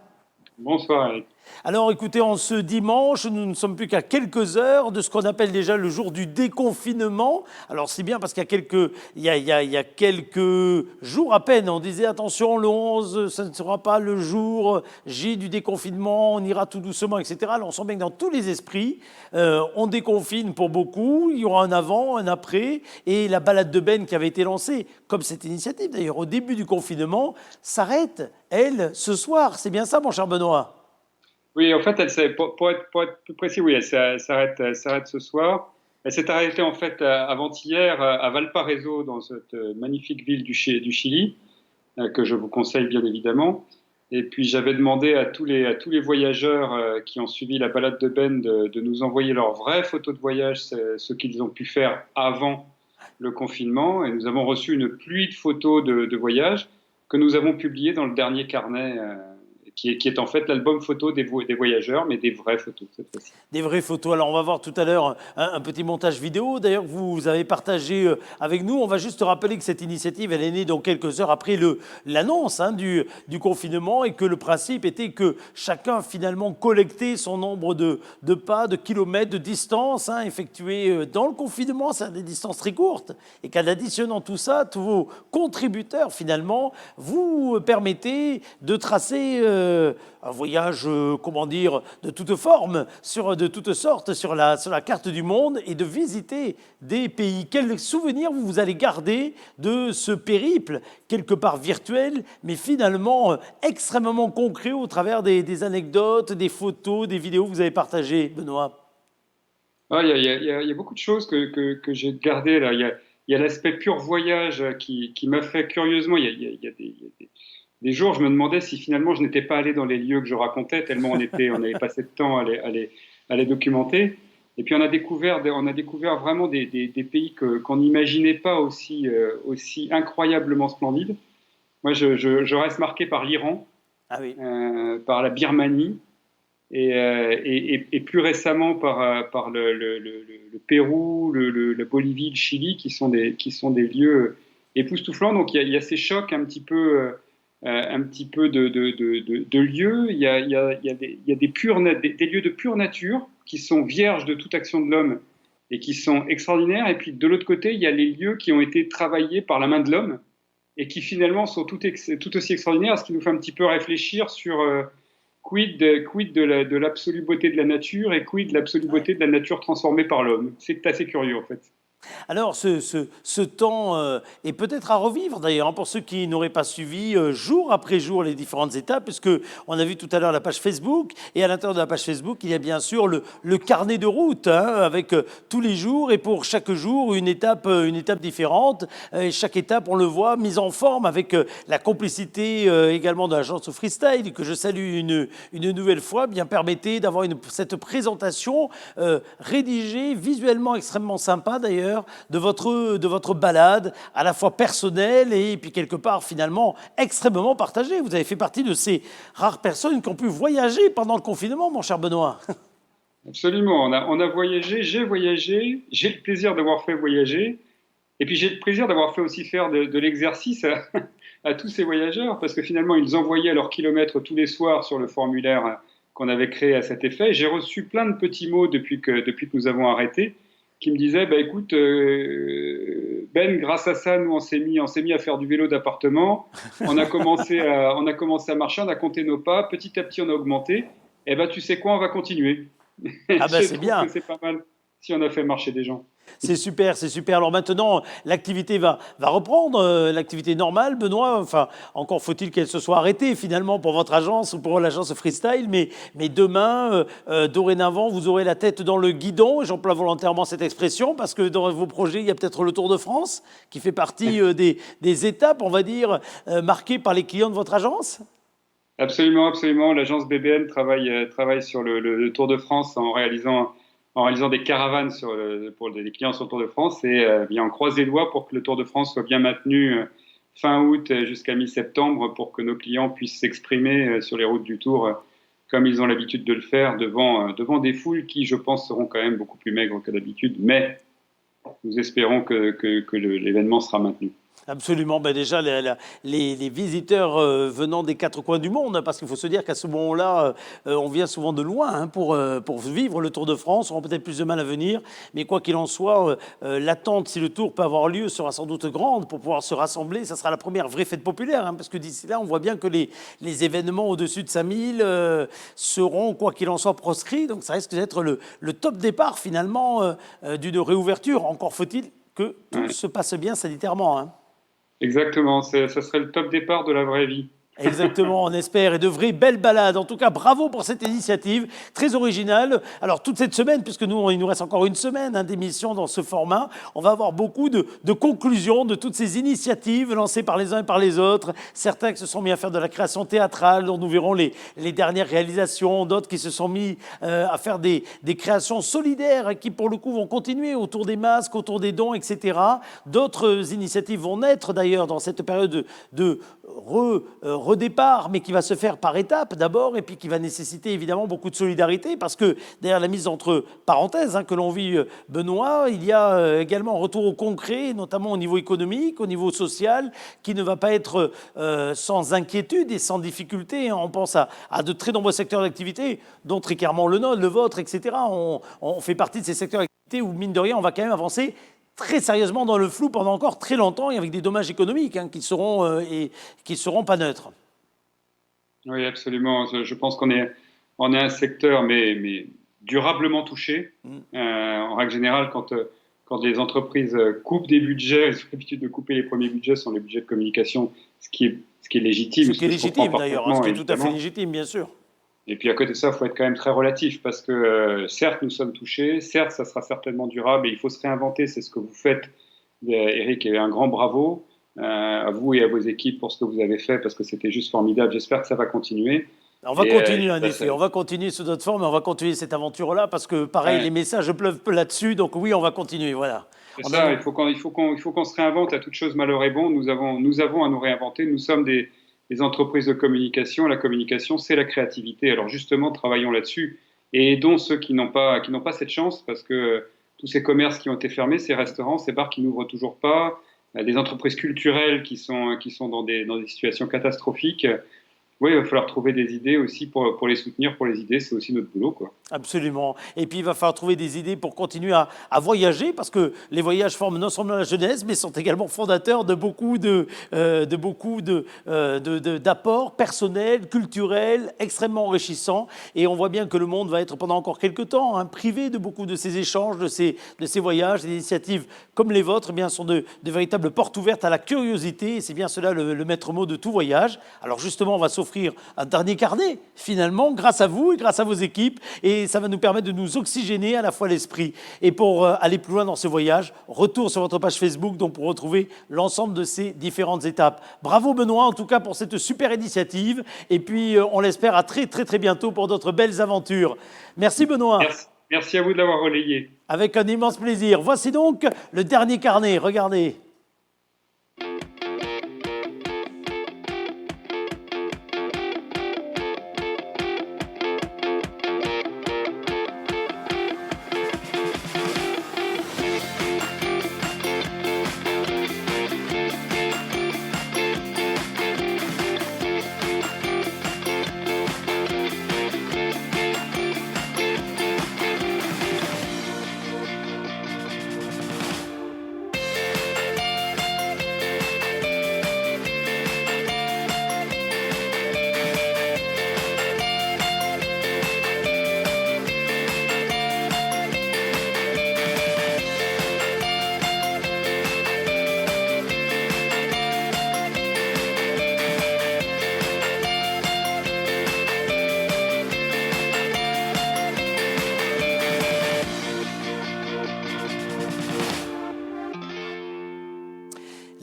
[SPEAKER 9] Bonsoir Eric.
[SPEAKER 1] Alors écoutez, en ce dimanche, nous ne sommes plus qu'à quelques heures de ce qu'on appelle déjà le jour du déconfinement. Alors c'est bien parce qu'il y a quelques jours à peine, on disait attention, le 11, ça ne sera pas le jour J du déconfinement, on ira tout doucement, etc. Alors on sent bien que dans tous les esprits, on déconfine pour beaucoup, il y aura un avant, un après, et la balade de Ben qui avait été lancée, comme cette initiative d'ailleurs au début du confinement, s'arrête, elle, ce soir. C'est bien ça, mon cher Benoît?
[SPEAKER 9] Oui, en fait, pour être plus précis, oui, elle s'arrête ce soir. Elle s'est arrêtée en fait avant-hier à Valparaiso, dans cette magnifique ville du Chili, que je vous conseille bien évidemment. Et puis j'avais demandé à tous les voyageurs qui ont suivi la balade de Ben de nous envoyer leurs vraies photos de voyage, ce qu'ils ont pu faire avant le confinement. Et nous avons reçu une pluie de photos de voyage que nous avons publiées dans le dernier carnet. Qui est en fait l'album photo des voyageurs, mais des vraies photos cette fois-ci.
[SPEAKER 1] Des vraies photos. Alors on va voir tout à l'heure un petit montage vidéo. D'ailleurs, vous avez partagé avec nous. On va juste rappeler que cette initiative, elle est née donc quelques heures après l'annonce du confinement et que le principe était que chacun finalement collectait son nombre de pas, de kilomètres, de distances effectuées dans le confinement. C'est des distances très courtes. Et qu'en additionnant tout ça, tous vos contributeurs finalement, vous permettez de tracer un voyage, de toute forme, de toutes sortes sur la carte du monde et de visiter des pays. Quels souvenirs vous allez garder de ce périple, quelque part virtuel, mais finalement extrêmement concret au travers des anecdotes, des photos, des vidéos que vous avez partagées, Benoît?
[SPEAKER 9] Il y a beaucoup de choses que j'ai gardées là. Il il y a l'aspect pur voyage qui m'a fait curieusement. Il y a des jours, je me demandais si finalement je n'étais pas allé dans les lieux que je racontais, tellement on avait passé de temps à les documenter. Et puis on a découvert vraiment des pays qu'on n'imaginait pas aussi incroyablement splendides. Moi, je reste marqué par l'Iran,
[SPEAKER 1] Ah oui.
[SPEAKER 9] par la Birmanie, et plus récemment par le Pérou, la Bolivie, le Chili, qui sont des lieux époustouflants. Donc il y a ces chocs un petit peu de lieux. Il y a des lieux de pure nature qui sont vierges de toute action de l'homme et qui sont extraordinaires. Et puis de l'autre côté, il y a les lieux qui ont été travaillés par la main de l'homme et qui finalement sont tout aussi extraordinaires, ce qui nous fait un petit peu réfléchir sur quid de l'absolue beauté de la nature et quid de l'absolue beauté de la nature transformée par l'homme. C'est assez curieux en fait.
[SPEAKER 1] Alors, ce temps est peut-être à revivre d'ailleurs, hein, pour ceux qui n'auraient pas suivi jour après jour les différentes étapes, puisque on a vu tout à l'heure la page Facebook, et à l'intérieur de la page Facebook, il y a bien sûr le carnet de route, hein, avec tous les jours, et pour chaque jour, une étape différente. Et chaque étape, on le voit, mise en forme avec la complicité également de l'agence Freestyle, que je salue une nouvelle fois, bien permettait d'avoir cette présentation rédigée, visuellement extrêmement sympa d'ailleurs, de votre balade, à la fois personnelle et puis quelque part finalement extrêmement partagée. Vous avez fait partie de ces rares personnes qui ont pu voyager pendant le confinement, mon cher Benoît.
[SPEAKER 9] Absolument, on a voyagé, j'ai le plaisir d'avoir fait voyager, et puis j'ai le plaisir d'avoir fait aussi faire de l'exercice à tous ces voyageurs, parce que finalement ils envoyaient leurs kilomètres tous les soirs sur le formulaire qu'on avait créé à cet effet. J'ai reçu plein de petits mots depuis que nous avons arrêté, qui me disait bah écoute Ben, grâce à ça nous on s'est mis à faire du vélo d'appartement, on a commencé à marcher, on a compté nos pas, petit à petit on a augmenté, et ben tu sais quoi, on va continuer.
[SPEAKER 1] Ah ben c'est bien,
[SPEAKER 9] c'est pas mal si on a fait marcher des gens.
[SPEAKER 1] c'est super, c'est super. Alors maintenant, l'activité va reprendre, l'activité normale, Benoît. Enfin, encore faut-il qu'elle se soit arrêtée finalement pour votre agence ou pour l'agence Freestyle. Mais demain, dorénavant, vous aurez la tête dans le guidon. Et j'emploie volontairement cette expression parce que dans vos projets, il y a peut-être le Tour de France qui fait partie des étapes, on va dire, marquées par les clients de votre agence.
[SPEAKER 9] Absolument, absolument. L'agence BBN travaille sur le Tour de France en réalisant des caravanes pour les clients sur le Tour de France, et bien on croise les doigts pour que le Tour de France soit bien maintenu fin août jusqu'à mi-septembre, pour que nos clients puissent s'exprimer sur les routes du Tour comme ils ont l'habitude de le faire devant des foules qui, je pense, seront quand même beaucoup plus maigres que d'habitude, mais nous espérons que l'événement sera maintenu.
[SPEAKER 1] Absolument. Ben déjà, les visiteurs venant des quatre coins du monde, parce qu'il faut se dire qu'à ce moment-là, on vient souvent de loin hein, pour vivre le Tour de France, on aura peut-être plus de mal à venir, mais quoi qu'il en soit, l'attente, si le Tour peut avoir lieu, sera sans doute grande pour pouvoir se rassembler. Ça sera la première vraie fête populaire, hein, parce que d'ici là, on voit bien que les événements au-dessus de 5000 seront, quoi qu'il en soit, proscrits, donc ça risque d'être le top départ, finalement, d'une réouverture. Encore faut-il que tout se passe bien sanitairement, hein.
[SPEAKER 9] Exactement, ça serait le top départ de la vraie vie.
[SPEAKER 1] Exactement, on espère, et de vraies belles balades. En tout cas, bravo pour cette initiative, très originale. Alors, toute cette semaine, puisque il nous reste encore une semaine d'émission dans ce format, on va avoir beaucoup de conclusions de toutes ces initiatives lancées par les uns et par les autres. Certains qui se sont mis à faire de la création théâtrale, dont nous verrons les dernières réalisations, d'autres qui se sont mis à faire des créations solidaires et qui, pour le coup, vont continuer autour des masques, autour des dons, etc. D'autres initiatives vont naître, d'ailleurs, dans cette période de redépart, mais qui va se faire par étapes d'abord, et puis qui va nécessiter évidemment beaucoup de solidarité, parce que derrière la mise entre parenthèses que l'on vit, Benoît, il y a également un retour au concret, notamment au niveau économique, au niveau social, qui ne va pas être sans inquiétude et sans difficulté. On pense à de très nombreux secteurs d'activité, dont très clairement le nôtre, le vôtre, etc. On fait partie de ces secteurs d'activité où, mine de rien, on va quand même avancer très sérieusement dans le flou pendant encore très longtemps, et avec des dommages économiques qui seront pas neutres.
[SPEAKER 9] Oui, absolument. Je pense qu'on est un secteur mais durablement touché. En règle générale, quand les entreprises coupent des budgets, elles ont l'habitude de couper les premiers budgets, sont les budgets de communication, ce qui est légitime.
[SPEAKER 1] Ce qui est légitime d'ailleurs, ce qui est tout à fait légitime, bien sûr.
[SPEAKER 9] Et puis à côté de ça, il faut être quand même très relatif, parce que certes, nous sommes touchés, certes, ça sera certainement durable, et il faut se réinventer, c'est ce que vous faites Eric, un grand bravo à vous et à vos équipes pour ce que vous avez fait, parce que c'était juste formidable. J'espère que ça va continuer.
[SPEAKER 1] On va continuer, en effet. On va continuer sous d'autres formes, mais on va continuer cette aventure-là parce que, pareil, les messages pleuvent là-dessus. Donc, oui, on va continuer. Voilà.
[SPEAKER 9] C'est ça, il faut qu'on se réinvente. À toute chose, malheur est bon. Nous avons à nous réinventer. Nous sommes des entreprises de communication. La communication, c'est la créativité. Alors, justement, travaillons là-dessus et aidons ceux qui n'ont pas cette chance, parce que tous ces commerces qui ont été fermés, ces restaurants, ces bars qui n'ouvrent toujours pas, des entreprises culturelles qui sont dans des situations catastrophiques. Oui, il va falloir trouver des idées aussi pour les soutenir, pour les aider. C'est aussi notre boulot, quoi.
[SPEAKER 1] Absolument. Et puis, il va falloir trouver des idées pour continuer à voyager, parce que les voyages forment non seulement la jeunesse, mais sont également fondateurs de beaucoup d'apports personnels, culturels, extrêmement enrichissants. Et on voit bien que le monde va être pendant encore quelques temps privé de beaucoup de ces échanges, de ces voyages. Des initiatives comme les vôtres, bien, sont de véritables portes ouvertes à la curiosité. Et c'est bien cela le maître mot de tout voyage. Alors justement, on va s'offrir un dernier carnet, finalement, grâce à vous et grâce à vos équipes. Et ça va nous permettre de nous oxygéner à la fois l'esprit. Et pour aller plus loin dans ce voyage, retour sur votre page Facebook donc pour retrouver l'ensemble de ces différentes étapes. Bravo Benoît, en tout cas, pour cette super initiative. Et puis, on l'espère à très, très, très bientôt pour d'autres belles aventures. Merci Benoît.
[SPEAKER 9] Merci à vous de l'avoir relayé.
[SPEAKER 1] Avec un immense plaisir. Voici donc le dernier carnet. Regardez.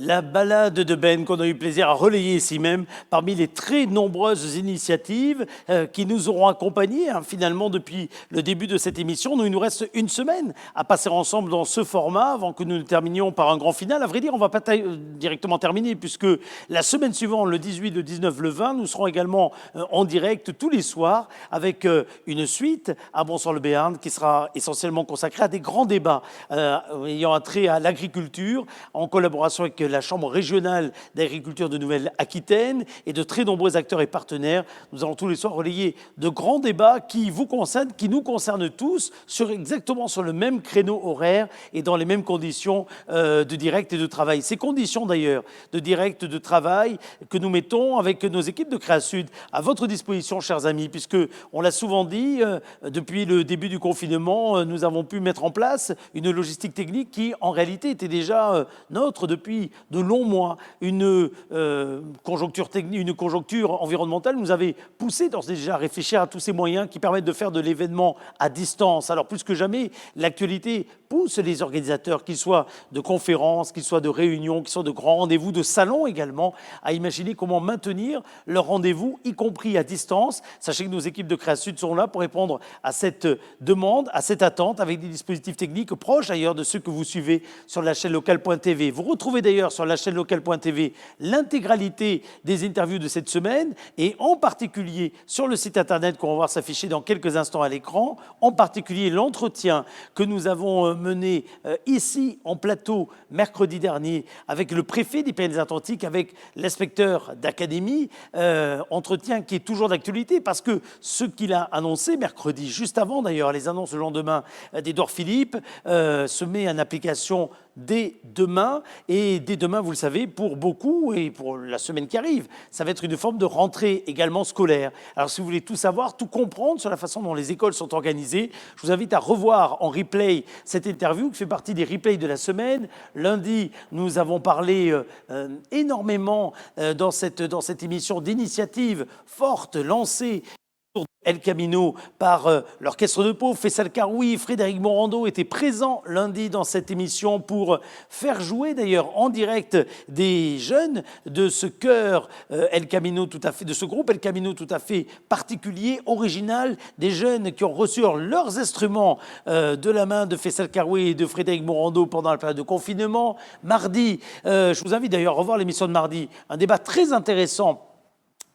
[SPEAKER 1] La balade de Ben qu'on a eu plaisir à relayer ici même parmi les très nombreuses initiatives qui nous auront accompagnés finalement depuis le début de cette émission. Il nous reste une semaine à passer ensemble dans ce format avant que nous ne terminions par un grand final. À vrai dire, on ne va pas directement terminer puisque la semaine suivante, le 18, le 19, le 20, nous serons également en direct tous les soirs avec une suite à Bonsoir le Béarn qui sera essentiellement consacrée à des grands débats ayant trait à l'agriculture en collaboration avec la Chambre régionale d'agriculture de Nouvelle-Aquitaine et de très nombreux acteurs et partenaires. Nous allons tous les soirs relayer de grands débats qui vous concernent, qui nous concernent tous, exactement sur le même créneau horaire et dans les mêmes conditions de direct et de travail. Ces conditions d'ailleurs de direct de travail que nous mettons avec nos équipes de Créasud à votre disposition, chers amis, puisque on l'a souvent dit, depuis le début du confinement, nous avons pu mettre en place une logistique technique qui en réalité était déjà nôtre depuis de longs mois. Une conjoncture technique, une conjoncture environnementale nous avait poussé d'ores et déjà à réfléchir à tous ces moyens qui permettent de faire de l'événement à distance. Alors plus que jamais, l'actualité pousse les organisateurs, qu'ils soient de conférences, qu'ils soient de réunions, qu'ils soient de grands rendez-vous, de salons également, à imaginer comment maintenir leurs rendez-vous, y compris à distance. Sachez que nos équipes de Créasud sont là pour répondre à cette demande, à cette attente, avec des dispositifs techniques proches d'ailleurs de ceux que vous suivez sur la chaîne locale.tv. Vous retrouvez d'ailleurs sur la chaîne locale.tv l'intégralité des interviews de cette semaine et en particulier sur le site internet qu'on va voir s'afficher dans quelques instants à l'écran, en particulier l'entretien que nous avons mené ici en plateau mercredi dernier avec le préfet des Pyrénées-Atlantiques, avec l'inspecteur d'académie, entretien qui est toujours d'actualité parce que ce qu'il a annoncé mercredi, juste avant d'ailleurs les annonces le lendemain d'Édouard Philippe, se met en application dès demain. Et dès demain, vous le savez, pour beaucoup et pour la semaine qui arrive, ça va être une forme de rentrée également scolaire. Alors si vous voulez tout savoir, tout comprendre sur la façon dont les écoles sont organisées, je vous invite à revoir en replay cette interview qui fait partie des replays de la semaine. Lundi, nous avons parlé énormément dans cette émission d'initiatives fortes lancées El Camino par l'Orchestre de Pau. Faisal Karoui, Frédéric Morando étaient présents lundi dans cette émission pour faire jouer d'ailleurs en direct des jeunes de ce chœur El Camino tout à fait, de ce groupe El Camino tout à fait particulier, original, des jeunes qui ont reçu leurs instruments de la main de Faisal Karoui et de Frédéric Morando pendant la période de confinement. Mardi, je vous invite d'ailleurs à revoir l'émission de mardi, un débat très intéressant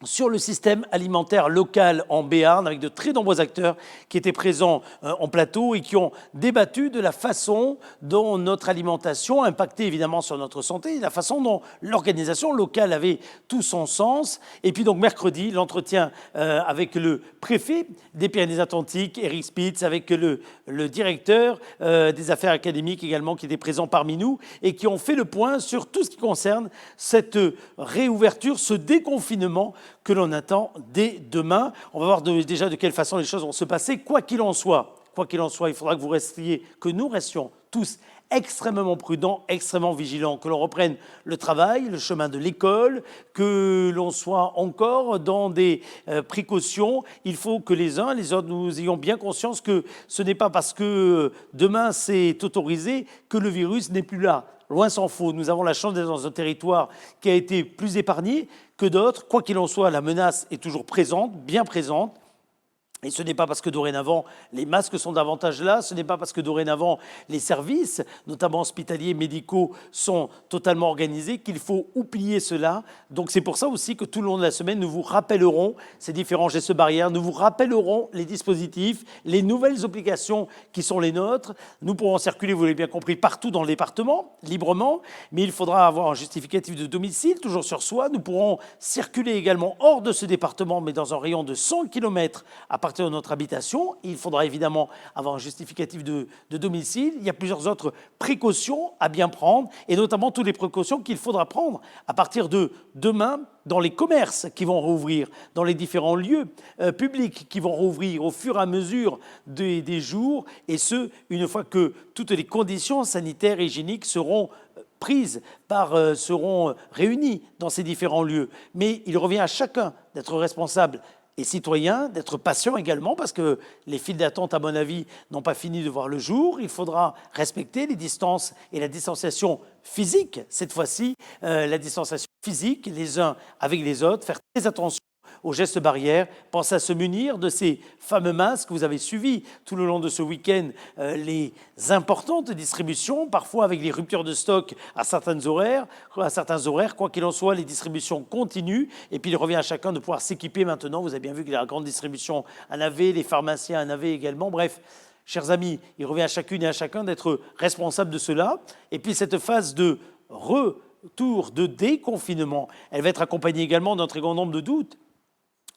[SPEAKER 1] sur le système alimentaire local en Béarn, avec de très nombreux acteurs qui étaient présents en plateau et qui ont débattu de la façon dont notre alimentation impactait évidemment sur notre santé, la façon dont l'organisation locale avait tout son sens. Et puis donc mercredi, l'entretien avec le préfet des Pyrénées-Atlantiques, Eric Spitz, avec le directeur des affaires académiques également qui était présent parmi nous et qui ont fait le point sur tout ce qui concerne cette réouverture, ce déconfinement que l'on attend dès demain. On va voir déjà de quelle façon les choses vont se passer. Quoi qu'il en soit, il faudra que nous restions tous extrêmement prudents, extrêmement vigilants, que l'on reprenne le travail, le chemin de l'école, que l'on soit encore dans des précautions. Il faut que les uns et les autres, nous ayons bien conscience que ce n'est pas parce que demain c'est autorisé que le virus n'est plus là. Loin s'en faut, nous avons la chance d'être dans un territoire qui a été plus épargné que d'autres. Quoi qu'il en soit, la menace est toujours présente, bien présente. Et ce n'est pas parce que dorénavant les masques sont davantage là, ce n'est pas parce que dorénavant les services, notamment hospitaliers, médicaux, sont totalement organisés qu'il faut oublier cela. Donc c'est pour ça aussi que tout le long de la semaine, nous vous rappellerons ces différents gestes barrières, nous vous rappellerons les dispositifs, les nouvelles obligations qui sont les nôtres. Nous pourrons circuler, vous l'avez bien compris, partout dans le département, librement, mais il faudra avoir un justificatif de domicile, toujours sur soi. Nous pourrons circuler également hors de ce département, mais dans un rayon de 100 km à partir de notre habitation. Il faudra évidemment avoir un justificatif de domicile. Il y a plusieurs autres précautions à bien prendre, et notamment toutes les précautions qu'il faudra prendre à partir de demain dans les commerces qui vont rouvrir, dans les différents lieux publics qui vont rouvrir au fur et à mesure des jours, et ce, une fois que toutes les conditions sanitaires et hygiéniques seront seront réunies dans ces différents lieux. Mais il revient à chacun d'être responsable et citoyen, d'être patient également, parce que les files d'attente, à mon avis, n'ont pas fini de voir le jour. Il faudra respecter les distances et la distanciation physique, cette fois-ci, la distanciation physique, les uns avec les autres, faire très attention aux gestes barrières, pensez à se munir de ces fameux masques. Vous avez suivi tout le long de ce week-end les importantes distributions, parfois avec les ruptures de stock à certains horaires. Quoi qu'il en soit, les distributions continuent, et puis il revient à chacun de pouvoir s'équiper maintenant. Vous avez bien vu que la grande distribution en avait, les pharmaciens en avaient également. Bref, chers amis, il revient à chacune et à chacun d'être responsable de cela. Et puis cette phase de retour, de déconfinement, elle va être accompagnée également d'un très grand nombre de doutes,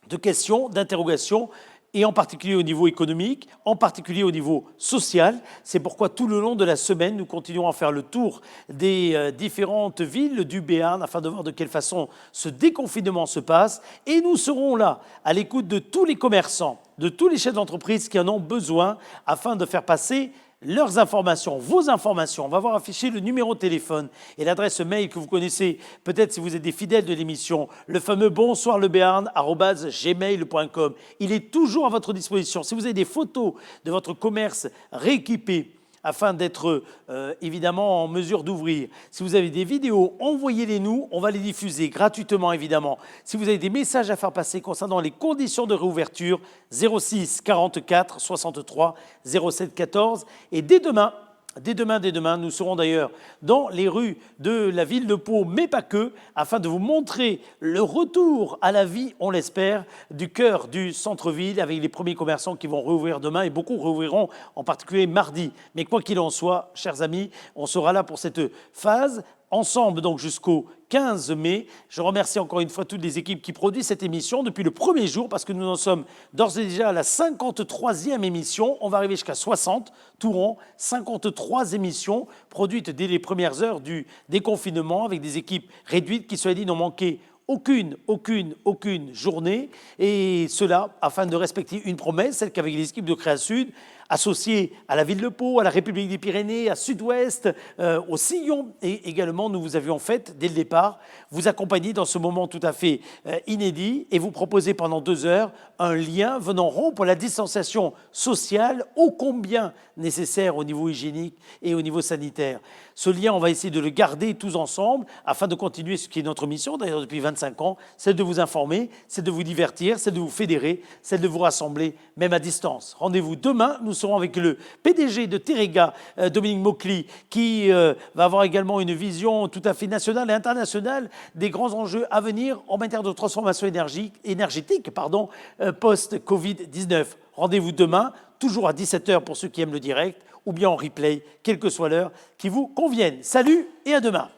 [SPEAKER 1] de questions, d'interrogations, et en particulier au niveau économique, en particulier au niveau social. C'est pourquoi tout le long de la semaine, nous continuerons à faire le tour des différentes villes du Béarn afin de voir de quelle façon ce déconfinement se passe. Et nous serons là, à l'écoute de tous les commerçants, de tous les chefs d'entreprise qui en ont besoin, afin de faire passer leurs informations, vos informations. On va voir afficher le numéro de téléphone et l'adresse mail que vous connaissez, peut-être si vous êtes des fidèles de l'émission, le fameux bonsoirlebéarn@gmail.com. Il est toujours à votre disposition. Si vous avez des photos de votre commerce rééquipé, afin d'être évidemment en mesure d'ouvrir. Si vous avez des vidéos, envoyez-les nous, on va les diffuser gratuitement évidemment. Si vous avez des messages à faire passer concernant les conditions de réouverture, 06 44 63 07 14. Et dès demain, nous serons d'ailleurs dans les rues de la ville de Pau, mais pas que, afin de vous montrer le retour à la vie, on l'espère, du cœur du centre-ville, avec les premiers commerçants qui vont rouvrir demain, et beaucoup rouvriront en particulier mardi. Mais quoi qu'il en soit, chers amis, on sera là pour cette phase, ensemble donc jusqu'au 15 mai. Je remercie encore une fois toutes les équipes qui produisent cette émission depuis le premier jour, parce que nous en sommes d'ores et déjà à la 53e émission. On va arriver jusqu'à 60, tout rond, 53 émissions produites dès les premières heures du déconfinement, avec des équipes réduites qui, soit dit, n'ont manqué aucune journée, et cela afin de respecter une promesse, celle qu'avec l'équipe de Créa Sud, associée à la ville de Pau, à la République des Pyrénées, à Sud-Ouest, au Sillon, et également nous vous avions fait dès le départ vous accompagner dans ce moment tout à fait inédit et vous proposer pendant 2 heures un lien venant rompre la distanciation sociale ô combien nécessaire au niveau hygiénique et au niveau sanitaire. Ce lien, on va essayer de le garder tous ensemble afin de continuer ce qui est notre mission, d'ailleurs depuis 25 ans, c'est de vous informer, c'est de vous divertir, c'est de vous fédérer, c'est de vous rassembler, même à distance. Rendez-vous demain, nous serons avec le PDG de Terega, Dominique Maucly, qui va avoir également une vision tout à fait nationale et internationale des grands enjeux à venir en matière de transformation énergétique post-Covid-19. Rendez-vous demain, toujours à 17h pour ceux qui aiment le direct, ou bien en replay, quelle que soit l'heure qui vous convienne. Salut et à demain.